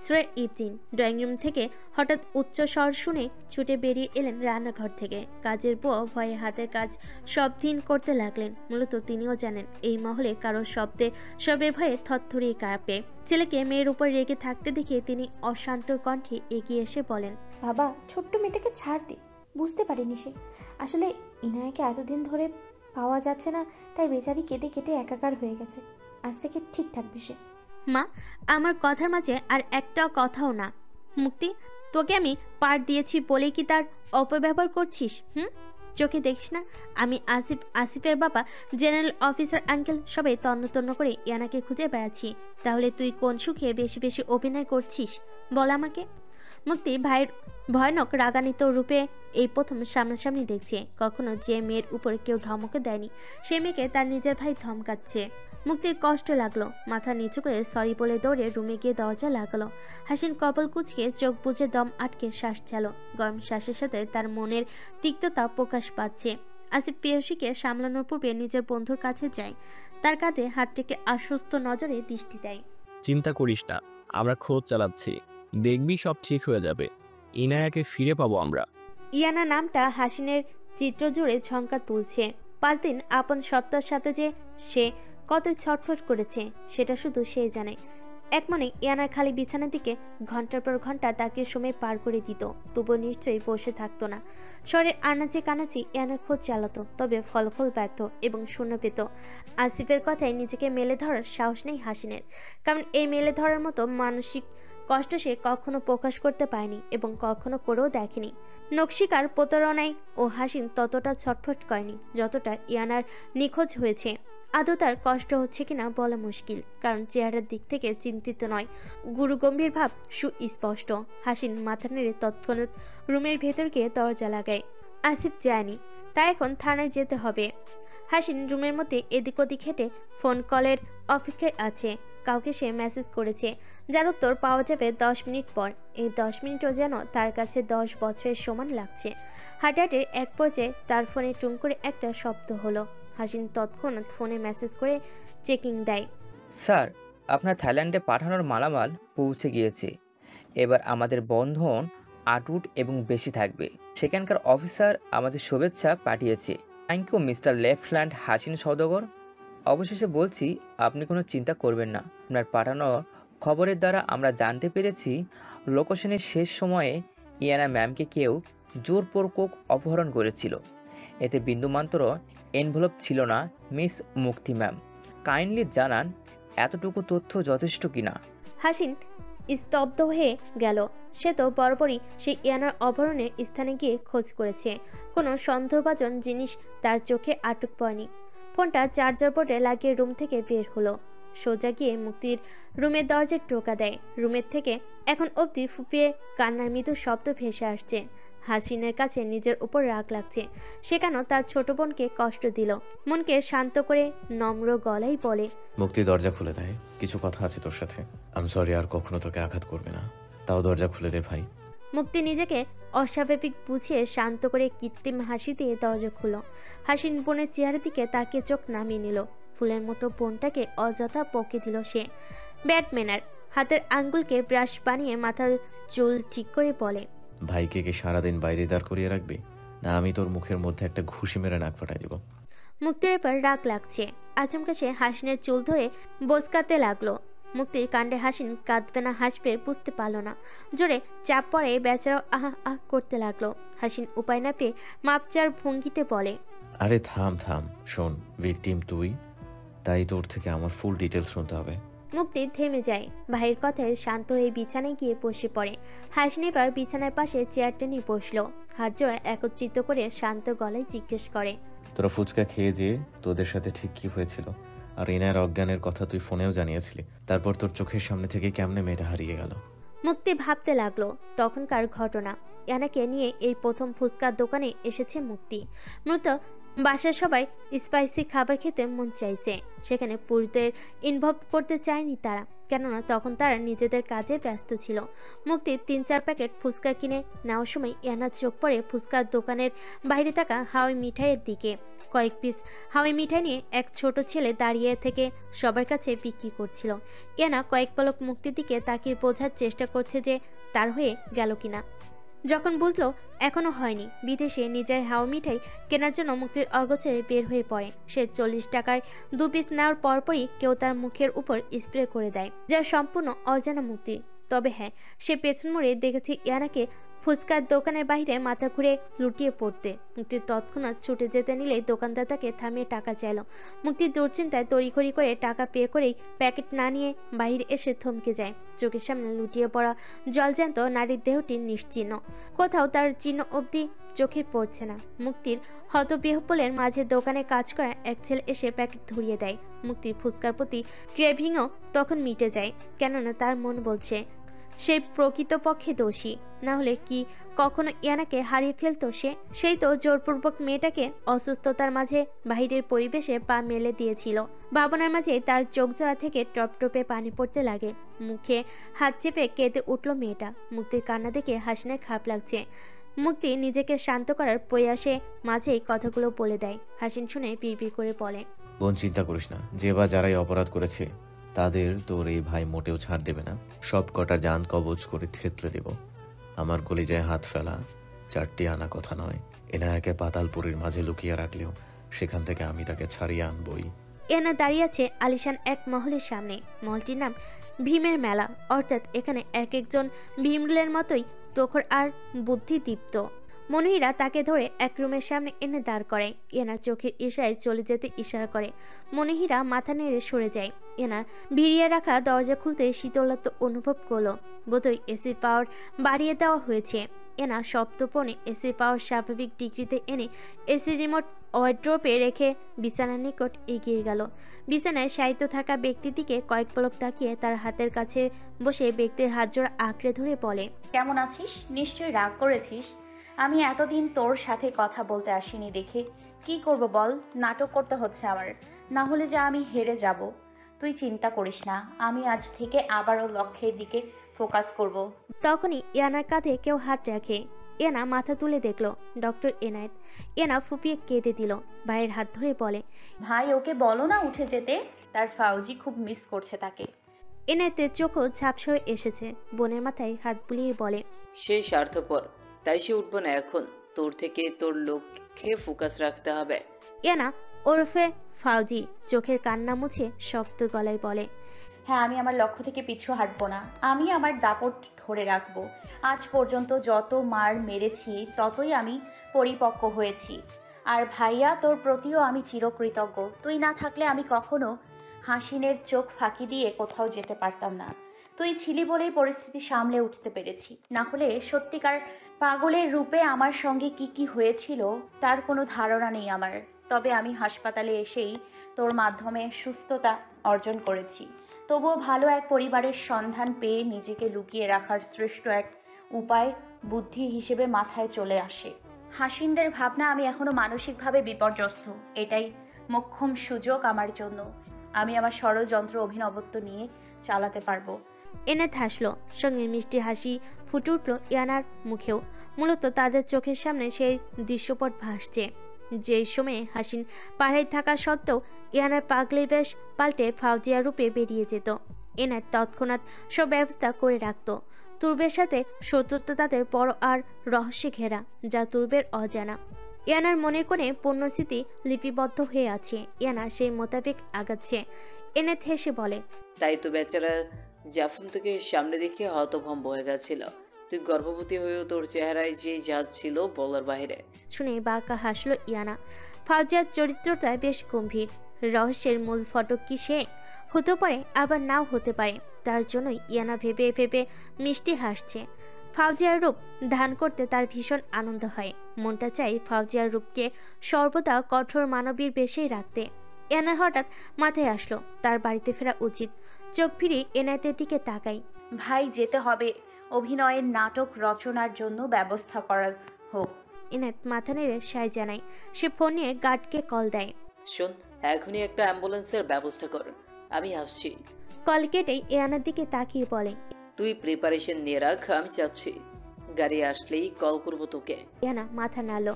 শ্রেয় ইভদিন ড্রয়িং রুম থেকে হঠাৎ উচ্চ স্বর শুনে ছুটে বেরিয়ে এলেন রান্নাঘর থেকে। কাজের বুয়া ভয়ে হাতের কাজ সব দিন করতে লাগলেন। মূলত তিনিও জানেন এই মহলে কারো শব্দে সবে ভয়ে থরথরিয়ে কাঁপে। ছেলেকে মেয়ের উপর রেগে থাকতে দেখে তিনি অশান্ত কণ্ঠে এগিয়ে এসে বলেন, বাবা ছোট্ট মেয়েটাকে ছাড় দে, বুঝতে পারিনি সে। আসলে ইনায়াকে এতদিন ধরে পাওয়া যাচ্ছে না, তাই বেচারি কেটে কেটে একাকার হয়ে গেছে। আজ থেকে ঠিক থাকবে সে। মা, আমার কথার মাঝে আর একটা কথাও না। মুক্তি, তোকে আমি পার দিয়েছি বলেই কি তার অপব্যবহার করছিস? চোখে দেখিস না আমি আসিফের বাবা, জেনারেল অফিসার আঙ্কেল সবাই তন্ন তন্ন করে ইয়ানাকে খুঁজে বেড়াচ্ছি। তাহলে তুই কোন সুখে বেশি বেশি অভিনয় করছিস বল আমাকে? মুক্তি ভাইয়ের ভয়ানক রাগান্বিত রূপে এই প্রথম সামনাসামনি দেখছে। কখনো যে মেয়ের উপর কেউ ধমকে দেয়নি সে মেয়েকে তার নিজের ভাই ধমকাচ্ছে। মুক্তির কষ্ট লাগলো। মাথা নিচু করে সরি বলে দৌড়ে রুমে গিয়ে দরজা লাগালো। হাসিন কপাল কুঁচকে চোখ বুজে দম আটকে শ্বাস ছাড়লো। গরম শ্বাসের সাথে তার মনের তিক্ততা প্রকাশ পাচ্ছে। আসিফ প্রেয়সীকে সামলানোর পূর্বে নিজের বন্ধুর কাছে যায়। তার কাঁধে হাত টেকে আশ্বস্ত নজরে দৃষ্টি দেয়। চিন্তা করিস না, আমরা খোঁজ চালাচ্ছি, দেখবি সব ঠিক হয়ে যাবে। ইনায়াকে ফিরে পাবো আমরা। ইয়ানা নামটা হাসিনের চিত্র জুড়ে ঝঙ্কার তুলছে। 5 দিন আপন সত্তার সাথে যে সে কত ছটফট করেছে সেটা শুধু সেই জানে। এক মনে ইয়ানার খালি বিছানার দিকে ঘন্টার পর ঘন্টা তাকিয়ে সময় পার করে দিত, তবুও নিশ্চয়ই বসে থাকতো না। শহরের আনাচে কানাচে ইয়ানার খোঁজ চালাতো, তবে ফলাফল ব্যর্থ এবং শূন্য পেত। আসিফের কথায় নিজেকে মেলে ধরার সাহস নেই হাসিনের, কারণ এই মেলে ধরার মতো মানসিক কষ্ট সে কখনো প্রকাশ করতে পারেনি এবং কখনো করেও দেখেনি। নকশিকার প্রতারণায় ও হাসিন ততটা ছটফট করেনি যতটা ইয়ানার নিখোঁজ হয়েছে। আদৌ তার কষ্ট হচ্ছে কিনা বলা মুশকিল, কারণ চেহারার দিক থেকে চিন্তিত নয়, গুরুগম্ভীর ভাব সুস্পষ্ট। হাসিন মাথা নেড়ে তৎক্ষণাৎ রুমের ভেতর গিয়ে দরজা লাগায়। আসিফ যায়নি, তাই এখন থানায় যেতে হবে। হাসিন রুমের মধ্যে এদিক ওদিক হেঁটে ফোন কলের অপেক্ষায় আছে। কাউকে সে মেসেজ করেছে, যার উত্তর পাওয়া যাবে 10 মিনিট পর। এই 10 মিনিটও যেন তার কাছে 10 বছরের সমান লাগছে। হাঁটাহাঁটির এক পর্যায়ে তার ফোনে টুং করে একটা শব্দ হলো। হাসিন তৎক্ষণাৎ ফোনে মেসেজ করে চেকিং দেয়। স্যার, আপনার থাইল্যান্ডে পাঠানোর মালামাল পৌঁছে গিয়েছে। এবার আমাদের বন্ধন আটুট এবং বেশি থাকবে। সেখানকার অফিসার আমাদের শুভেচ্ছা পাঠিয়েছে। থ্যাংক ইউ মিস্টার লেফটল্যান্ড হাসিন সওদাগর। অবশেষে বলছি, আপনি কোনো চিন্তা করবেন না। আপনার পাঠানো খবরের দ্বারা আমরা জানতে পেরেছি লোকেশনের শেষ সময়ে ইয়ানা ম্যামকে কেউ জোরপূর্বক অপহরণ করেছিল। এতে বিন্দুমাত্র এনভেলপ ছিল না। মিস মুক্তি ম্যাম, কাইন্ডলি জানান এতটুকু তথ্য যথেষ্ট কিনা। হাসিন স্তব্ধ হয়ে গেল। সে তো বরাবরই সেই ইয়ানার অপহরণের স্থানে গিয়ে খোঁজ করেছে। কোনো সন্দেহভাজন জিনিস তার চোখে আটক পড়েনি। ফোনটা চার্জার বোর্ডে লাগিয়ে রুম থেকে বের হলো। সোজা গিয়ে মুক্তির রুমের দরজায় টোকা দেয়। রুমের থেকে এখন অবধি ফুপিয়ে কান্নার মৃদু শব্দ ভেসে আসছে। হাসিনের কাছে নিজের উপর রাগ লাগছে। সে কেন তার ছোট বোনকে কষ্ট দিল। মনকে শান্ত করে নম্র গলায় বলে, মুক্তি দরজা খুলে দেয়। কিছু কথা আছে তোর সাথে। আই এম সরি, আর কখনো তোকে আঘাত করবে না। তাও দরজা খুলে দে ভাই। মুক্তি নিজেকে অস্বাভাবিক বুঝিয়ে শান্ত করে কৃত্রিম হাসি দিয়ে দরজা খুলো। হাসিন বোনের চেহারার দিকে তাকিয়ে চোখ নামিয়ে নিল। ফুলের মতো বোনটাকে অযথা পকে দিল সে। ব্যাটম্যানার হাতের আঙ্গুলকে ব্রাশ বানিয়ে মাথার চুল ঠিক করে বলে, ভাইকে কি সারাদিন বাইরে দাঁড় করিয়ে রাখবি, না আমি তোর মুখের মধ্যে একটা ঘুষি মেরে নাক ফাটাই দিব? মুক্তির এবার রাগ লাগছে। আচমকা সে হাসিনের চুল ধরে বসকাতে লাগলো। মুক্তির কাণ্ডে হাসিন কাঁদবে না হাসবে বুঝতে পারলো না। জোরে চাপ পড়ে বেচারাও আহ আহ করতে লাগলো। হাসিন উপায় না পেয়ে মাপচার ভঙ্গিতে বলে, আরে থাম থাম, শোন, ভিকটিম তুই, তাই তোর থেকে আমার ফুল ডিটেলস শুনতে হবে। মুক্তি থেমে যায়। ভাইয়ের কথায় শান্ত হয়ে বিছানায় গিয়ে বসে পড়ে। হাসিন এবার বিছানার পাশে চেয়ার টেনে বসলো। হাত জোড়া একত্রিত করে শান্ত গলায় জিজ্ঞেস করে, তোরা ফুচকা খেয়ে যেয়ে তোদের সাথে ঠিক কি হয়েছিল? আর ইনার অজ্ঞানের কথা তুই ফোনেও জানিয়েছিলি। তারপর তোর চোখের সামনে থেকে কেমনে মেয়েটা হারিয়ে গেল? মুক্তি ভাবতে লাগলো তখনকার ঘটনা। ইয়ানাকে নিয়ে এই প্রথম ফুচকার দোকানে এসেছে মুক্তি। মূলত বাসার সবাই স্পাইসি খাবার খেতে মন চাইছে। সেখানে পুরুষদের ইনভলভ করতে চায়নি তারা, কেননা তখন তারা নিজেদের কাজে ব্যস্ত ছিল। মুক্তি 3-4 প্যাকেট ফুচকা কিনে নেওয়ার সময় ইয়ানার চোখ পড়ে ফুচকার দোকানের বাইরে থাকা হাওয়াই মিঠাইয়ের দিকে। কয়েক পিস হাওয়াই মিঠাই নিয়ে এক ছোট ছেলে দাঁড়িয়ে থেকে সবার কাছে বিক্রি করছিল। ইয়ানা কয়েক পলক মুক্তির দিকে তাকিয়ে বোঝার চেষ্টা করছে যে তার হয়ে গেল কিনা। যখন বুঝলো এখনো হয়নি, বিদেশে নিজের হাওয়া মিঠাই কেনার জন্য মুক্তির অগোচরে বের হয়ে পড়ে। সে 40 টাকায় 2 পিস নেওয়ার পরপরই কেউ তার মুখের উপর স্প্রে করে দেয়, যা সম্পূর্ণ অজানা মুক্তি। তবে হ্যাঁ, সে পেছন মুড়ে দেখেছে ইয়ানাকে ফুচকার দোকানের বাইরে মাথা ঘুরে লুটিয়ে পড়তে। মুক্তির তৎক্ষণাৎ ছুটে যেতে নিলেই দোকানদার তাকে থামিয়ে টাকা চাইল। মুক্তির দুশ্চিন্তায় তড়িঘড়ি করে টাকা পে করেই প্যাকেট না নিয়ে বাইরে এসে থমকে যায়। চোখের সামনে লুটিয়ে পড়া জলজ্যান্ত নারীর দেহটি নিশ্চিহ্ন, কোথাও তার চিহ্ন অবধি চোখে পড়ছে না। মুক্তির হতবিহ্বলের মাঝে দোকানে কাজ করা এক ছেলে এসে প্যাকেট ধরিয়ে দেয়। মুক্তির ফুচকার প্রতি ক্রেভিংও তখন মিটে যায়, কেননা তার মন বলছে সে প্রকৃতপক্ষে দোষী। না হলে কি কখনো ইয়ানাকে হারিয়ে ফেলতো সে? সেই তো জোরপূর্বক মেয়েটাকে অসুস্থতার মাঝে বাহিরের পরিবেশে পা মেলে দিয়েছিল। ভাবনার মাঝে তার চোখ জোড়া থেকে টপটপে পানি পড়তে লাগে। মুখে হাত চেপে কেঁদে উঠল মেয়েটা। মুক্তির কান্না দেখে হাসিনের খারাপ লাগছে। মুক্তি নিজেকে শান্ত করার প্রয়াসে মাঝেই কথাগুলো বলে দেয়। হাসিন শুনে পিড়পিড় করে বলে, বোন চিন্তা করিস না, যে বা যারাই অপরাধ করেছে তাদের তোর এই ভাই মোটেও ছাড় দেবে না। সব কটা জান কবজ করে থেতলে দেব। আমার কলিজায় হাত ফেলা 4টি আনা কথা নয়। এনায়াকে পাতালপুরীর মাঝে লুকিয়ে রাখলেও সেখান থেকে আমি তাকে ছাড়িয়ে আনবই। ইয়ানা দাঁড়িয়ে আছে আলিশান এক মহলের সামনে। মহলটির নাম ভীমের মেলা, অর্থাৎ এখানে এক একজন ভীমরুলের মতোই তোখর আর বুদ্ধিদীপ্ত। মনিরা তাকে ধরে এক রুমের সামনে এনে দাঁড় করায়। এনা চোখের ইশারায় চলে যেতে ইশারা করে। মনিরা মাথা নেড়ে সরে যায়। এনা ভিড়িয়ে রাখা দরজা খুলতে শীতলত্ব অনুভব করলো। বোধহয় এসির পাওয়ার বাড়িয়ে দেওয়া হয়েছে। এনা সপ্তপণে এসির পাওয়ার স্বাভাবিক ডিগ্রিতে এনে এসি রিমোট ওয়ার্ড্রোপে রেখে বিছানার নিকট এগিয়ে গেল। বিছানায় শায়িত থাকা ব্যক্তির দিকে কয়েক পলক তাকিয়ে তার হাতের কাছে বসে ব্যক্তির হাত জোড়া আঁকড়ে ধরে বলে, কেমন আছিস? নিশ্চয়ই রাগ করেছিস। আমি এতদিন তোর সাথে কথা বলতে আসিনি দেখে। কি করব বল, নাটক করতে হচ্ছে আমার, না হলে যা আমি হেরে যাব। তুই চিন্তা করিস না, আমি আজ থেকে আবারও লক্ষ্যের দিকে ফোকাস করব। তখনই ইয়ানার কাঁধে কেউ হাত রাখে। এনা মাথা তুলে দেখলো ডক্টর এনায়েত। এনা ফুপিয়ে কেঁদে দিল। ভাইয়ের হাত ধরে বলে, ভাই ওকে বলো না উঠে যেতে, তার ফাউজি খুব মিস করছে তাকে। এনায়েতের চোখও ঝাপসা হয়ে এসেছে। বোনের মাথায় হাত বুলিয়ে বলে, সেই স্বার্থপর, তাই সে উঠবো না এখন। তোর থেকে তোর লক্ষ্যে ফোকাস রাখতে হবে। এনা ওরফে ফাউজি চোখের কান্না মুছে শক্ত গলায় বলে, হ্যাঁ, আমি আমার লক্ষ্য থেকে পিছু হাঁটবো না। আমি আমার দাপট ধরে রাখবো। আজ পর্যন্ত যত মার মেরেছি ততই আমি পরিপক্ক হয়েছি। আর ভাইয়া, তোর প্রতিও আমি চিরকৃতজ্ঞ। তুই না থাকলে আমি কখনো হাসিনের চোখ ফাঁকি দিয়ে কোথাও যেতে পারতাম না। তুই ছিলি বলেই পরিস্থিতি সামলে উঠতে পেরেছি, না হলে সত্যিকার পাগলের রূপে আমার সঙ্গে কি কি হয়েছিল তার কোনো ধারণা নেই আমার। তবে আমি হাসপাতালে এসেই তোর মাধ্যমে সুস্থতা অর্জন করেছি। তবুও ভালো এক পরিবারের সন্ধান পেয়ে নিজেকে লুকিয়ে রাখার শ্রেষ্ঠ এক উপায় বুদ্ধি হিসেবে মাথায় চলে আসে। হাসিনদের ভাবনা আমি এখনো মানসিকভাবে বিপর্যস্ত। এটাই মোক্ষম সুযোগ আমার জন্য। আমি আমার ষড়যন্ত্র অভিনবত্ব নিয়ে চালাতে পারবো। এনায়েত হাসলো, সঙ্গে মিষ্টি হাসি ফুটে উঠল ইয়ানার মুখেও। মূলত তাদের চোখের সামনে সেই দৃশ্যপট ভাসছে, যেই সময়ে হাসিন পাড়ায় থাকা সত্ত্বেও ইয়ানার পাগলির বেশ পাল্টে ফাউজিয়া রূপে বেরিয়ে যেত। এনায়েত তৎক্ষণাৎ সব ব্যবস্থা করে রাখত। তুর্বের সাথে শত্রুতা তাদের বড় আর রহস্যে ঘেরা, যা তুর্বের অজানা। ইয়ানার মনের কোণে পুণ্যস্মৃতি লিপিবদ্ধ হয়ে আছে। ইয়ানা সেই মোতাবেক আগাচ্ছে। এনায়েত হেসে বলে, তাই তো বেচারা জাফর তোকে সামনে দেখে হতভম্ব হয়ে গেছিল। তুই গর্ভবতী হয়েও তোর চেহারায় যে জাজ ছিল বলার বাইরে। শুনে বাঁকা হাসলো ইয়ানা। ফাউজিয়ার চরিত্রটা বেশ গম্ভীর। রহস্যের মূল ফটক কি সে? হতে পারে, আবার নাও হতে পারে। তার জন্যই ইয়ানা ভেবে ভেবে মিষ্টি হাসছে। ফাউজিয়ার রূপ ধারণ করতে তার ভীষণ আনন্দ হয়। মনটা চাই ফাউজিয়ার রূপকে সর্বদা কঠোর মানবীর বেশেই রাখতে। ইয়ানার হঠাৎ মাথায় আসলো তার বাড়িতে ফেরা উচিত। চোখ ফিরে এনায়েতের দিকে তাকাই। ভাই, যেতে হবে। অভিনয়ের নাটক রচনার জন্য ব্যবস্থা করা হোক। এনায়েত মাথা নেড়ে সায় জানায়। সে ফোন নিয়ে গার্ডকে কল দেয়। শোন, এখনই একটা অ্যাম্বুলেন্সের ব্যবস্থা কর, আমি আসছি। কল কেটেই ইয়ানার দিকে তাকিয়ে বলে, তুই প্রিপারেশন নিয়ে রাখ, আমি যাচ্ছি। গাড়ি আসলেই কল করব তোকে। ইয়ানা মাথা নাড়ল।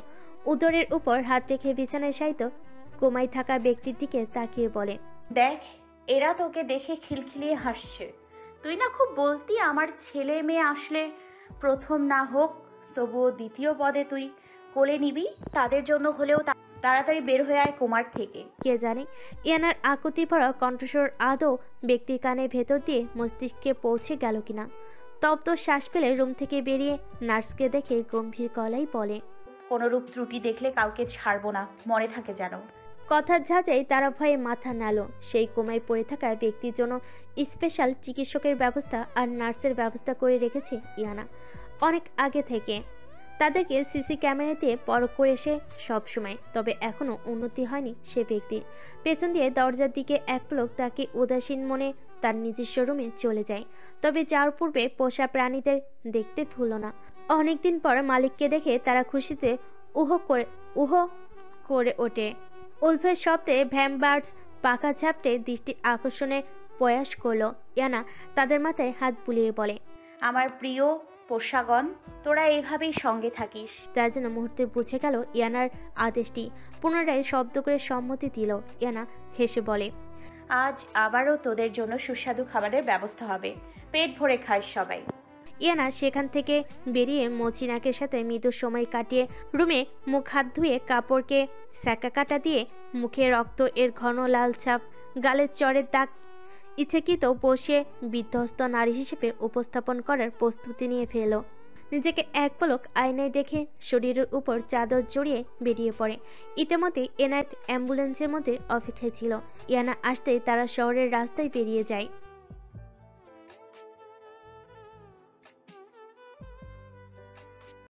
উদরের উপর হাত রেখে বিছানায় শায়িত ঘুমাই থাকা ব্যক্তির দিকে তাকিয়ে বলে, দেখ, এরা তোকে দেখে খিলখিলিয়ে হাসছে। তুই না খুব বলতি আমার ছেলে মেয়ে আসলে প্রথম না হোক তবুও দ্বিতীয় পদে তুই কোলে নিবি। তাদের জন্য হলেও তাড়াতাড়ি বের হয়ে আয় কুমার থেকে। কে জানে ইয়ানার আকুতি ভরা কণ্ঠস্বর আদৌ ব্যক্তির কানের ভেতর দিয়ে মস্তিষ্কে পৌঁছে গেল কিনা। তপ্ত শ্বাস ফেলে রুম থেকে বেরিয়ে নার্সকে দেখে গম্ভীর গলায় বলে, কোনোরূপ ত্রুটি দেখলে কাউকে ছাড়বো না, মনে থাকে যেন। কথার ঝাঁঝাই তারা ভয়ে মাথা নাড়ল। সেই কোমায় পড়ে থাকা ব্যক্তির জন্য স্পেশাল চিকিৎসকের ব্যবস্থা আর নার্সের ব্যবস্থা করে রেখেছে ইয়ানা অনেক আগে থেকে। তাদেরকে সিসি ক্যামেরাতে পরখ করে সে সবসময়। তবে এখনও উন্নতি হয়নি সে ব্যক্তির। পেছন দিয়ে দরজার দিকে এক পলক তাকে উদাসীন মনে তার নিজস্ব রুমে চলে যায়। তবে যাওয়ার পূর্বে পোষা প্রাণীদের দেখতে ভুলো না। অনেকদিন পর মালিককে দেখে তারা খুশিতে উহ করে ওঠে। উলফের শব্দে ভ্যামবার্ডস পাখা ঝাপটে দৃষ্টি আকর্ষণের প্রয়াস করলো। ইয়ানা তাদের মাথায় হাত বুলিয়ে বলে, আমার প্রিয় পোষাগণ, তোরা এইভাবেই সঙ্গে থাকিস। তার যেন মুহূর্তে বুঝে গেল ইয়ানার আদেশটি। পুনরায় শব্দ করে সম্মতি দিল। ইয়ানা হেসে বলে, আজ আবারও তোদের জন্য সুস্বাদু খাবারের ব্যবস্থা হবে। পেট ভরে খাস সবাই। ইয়ানা সেখান থেকে বেরিয়ে মচিনাকের সাথে মৃদু সময় কাটিয়ে রুমে মুখ হাত ধুয়ে কাপড়কে স্যাকা কাটা দিয়ে মুখে রক্ত এর ঘন লাল ছাপ, গালের চরের দাগ ইচ্ছাকৃত বসে বিধ্বস্ত নারী হিসেবে উপস্থাপন করার প্রস্তুতি নিয়ে ফেলো। নিজেকে এক পলক আয়নায় দেখে শরীরের উপর চাদর জড়িয়ে বেরিয়ে পড়ে। ইতিমধ্যে এনায়েত অ্যাম্বুলেন্সের মধ্যে অপেক্ষায় ছিল। ইয়ানা আসতেই তারা শহরের রাস্তায় বেরিয়ে যায়।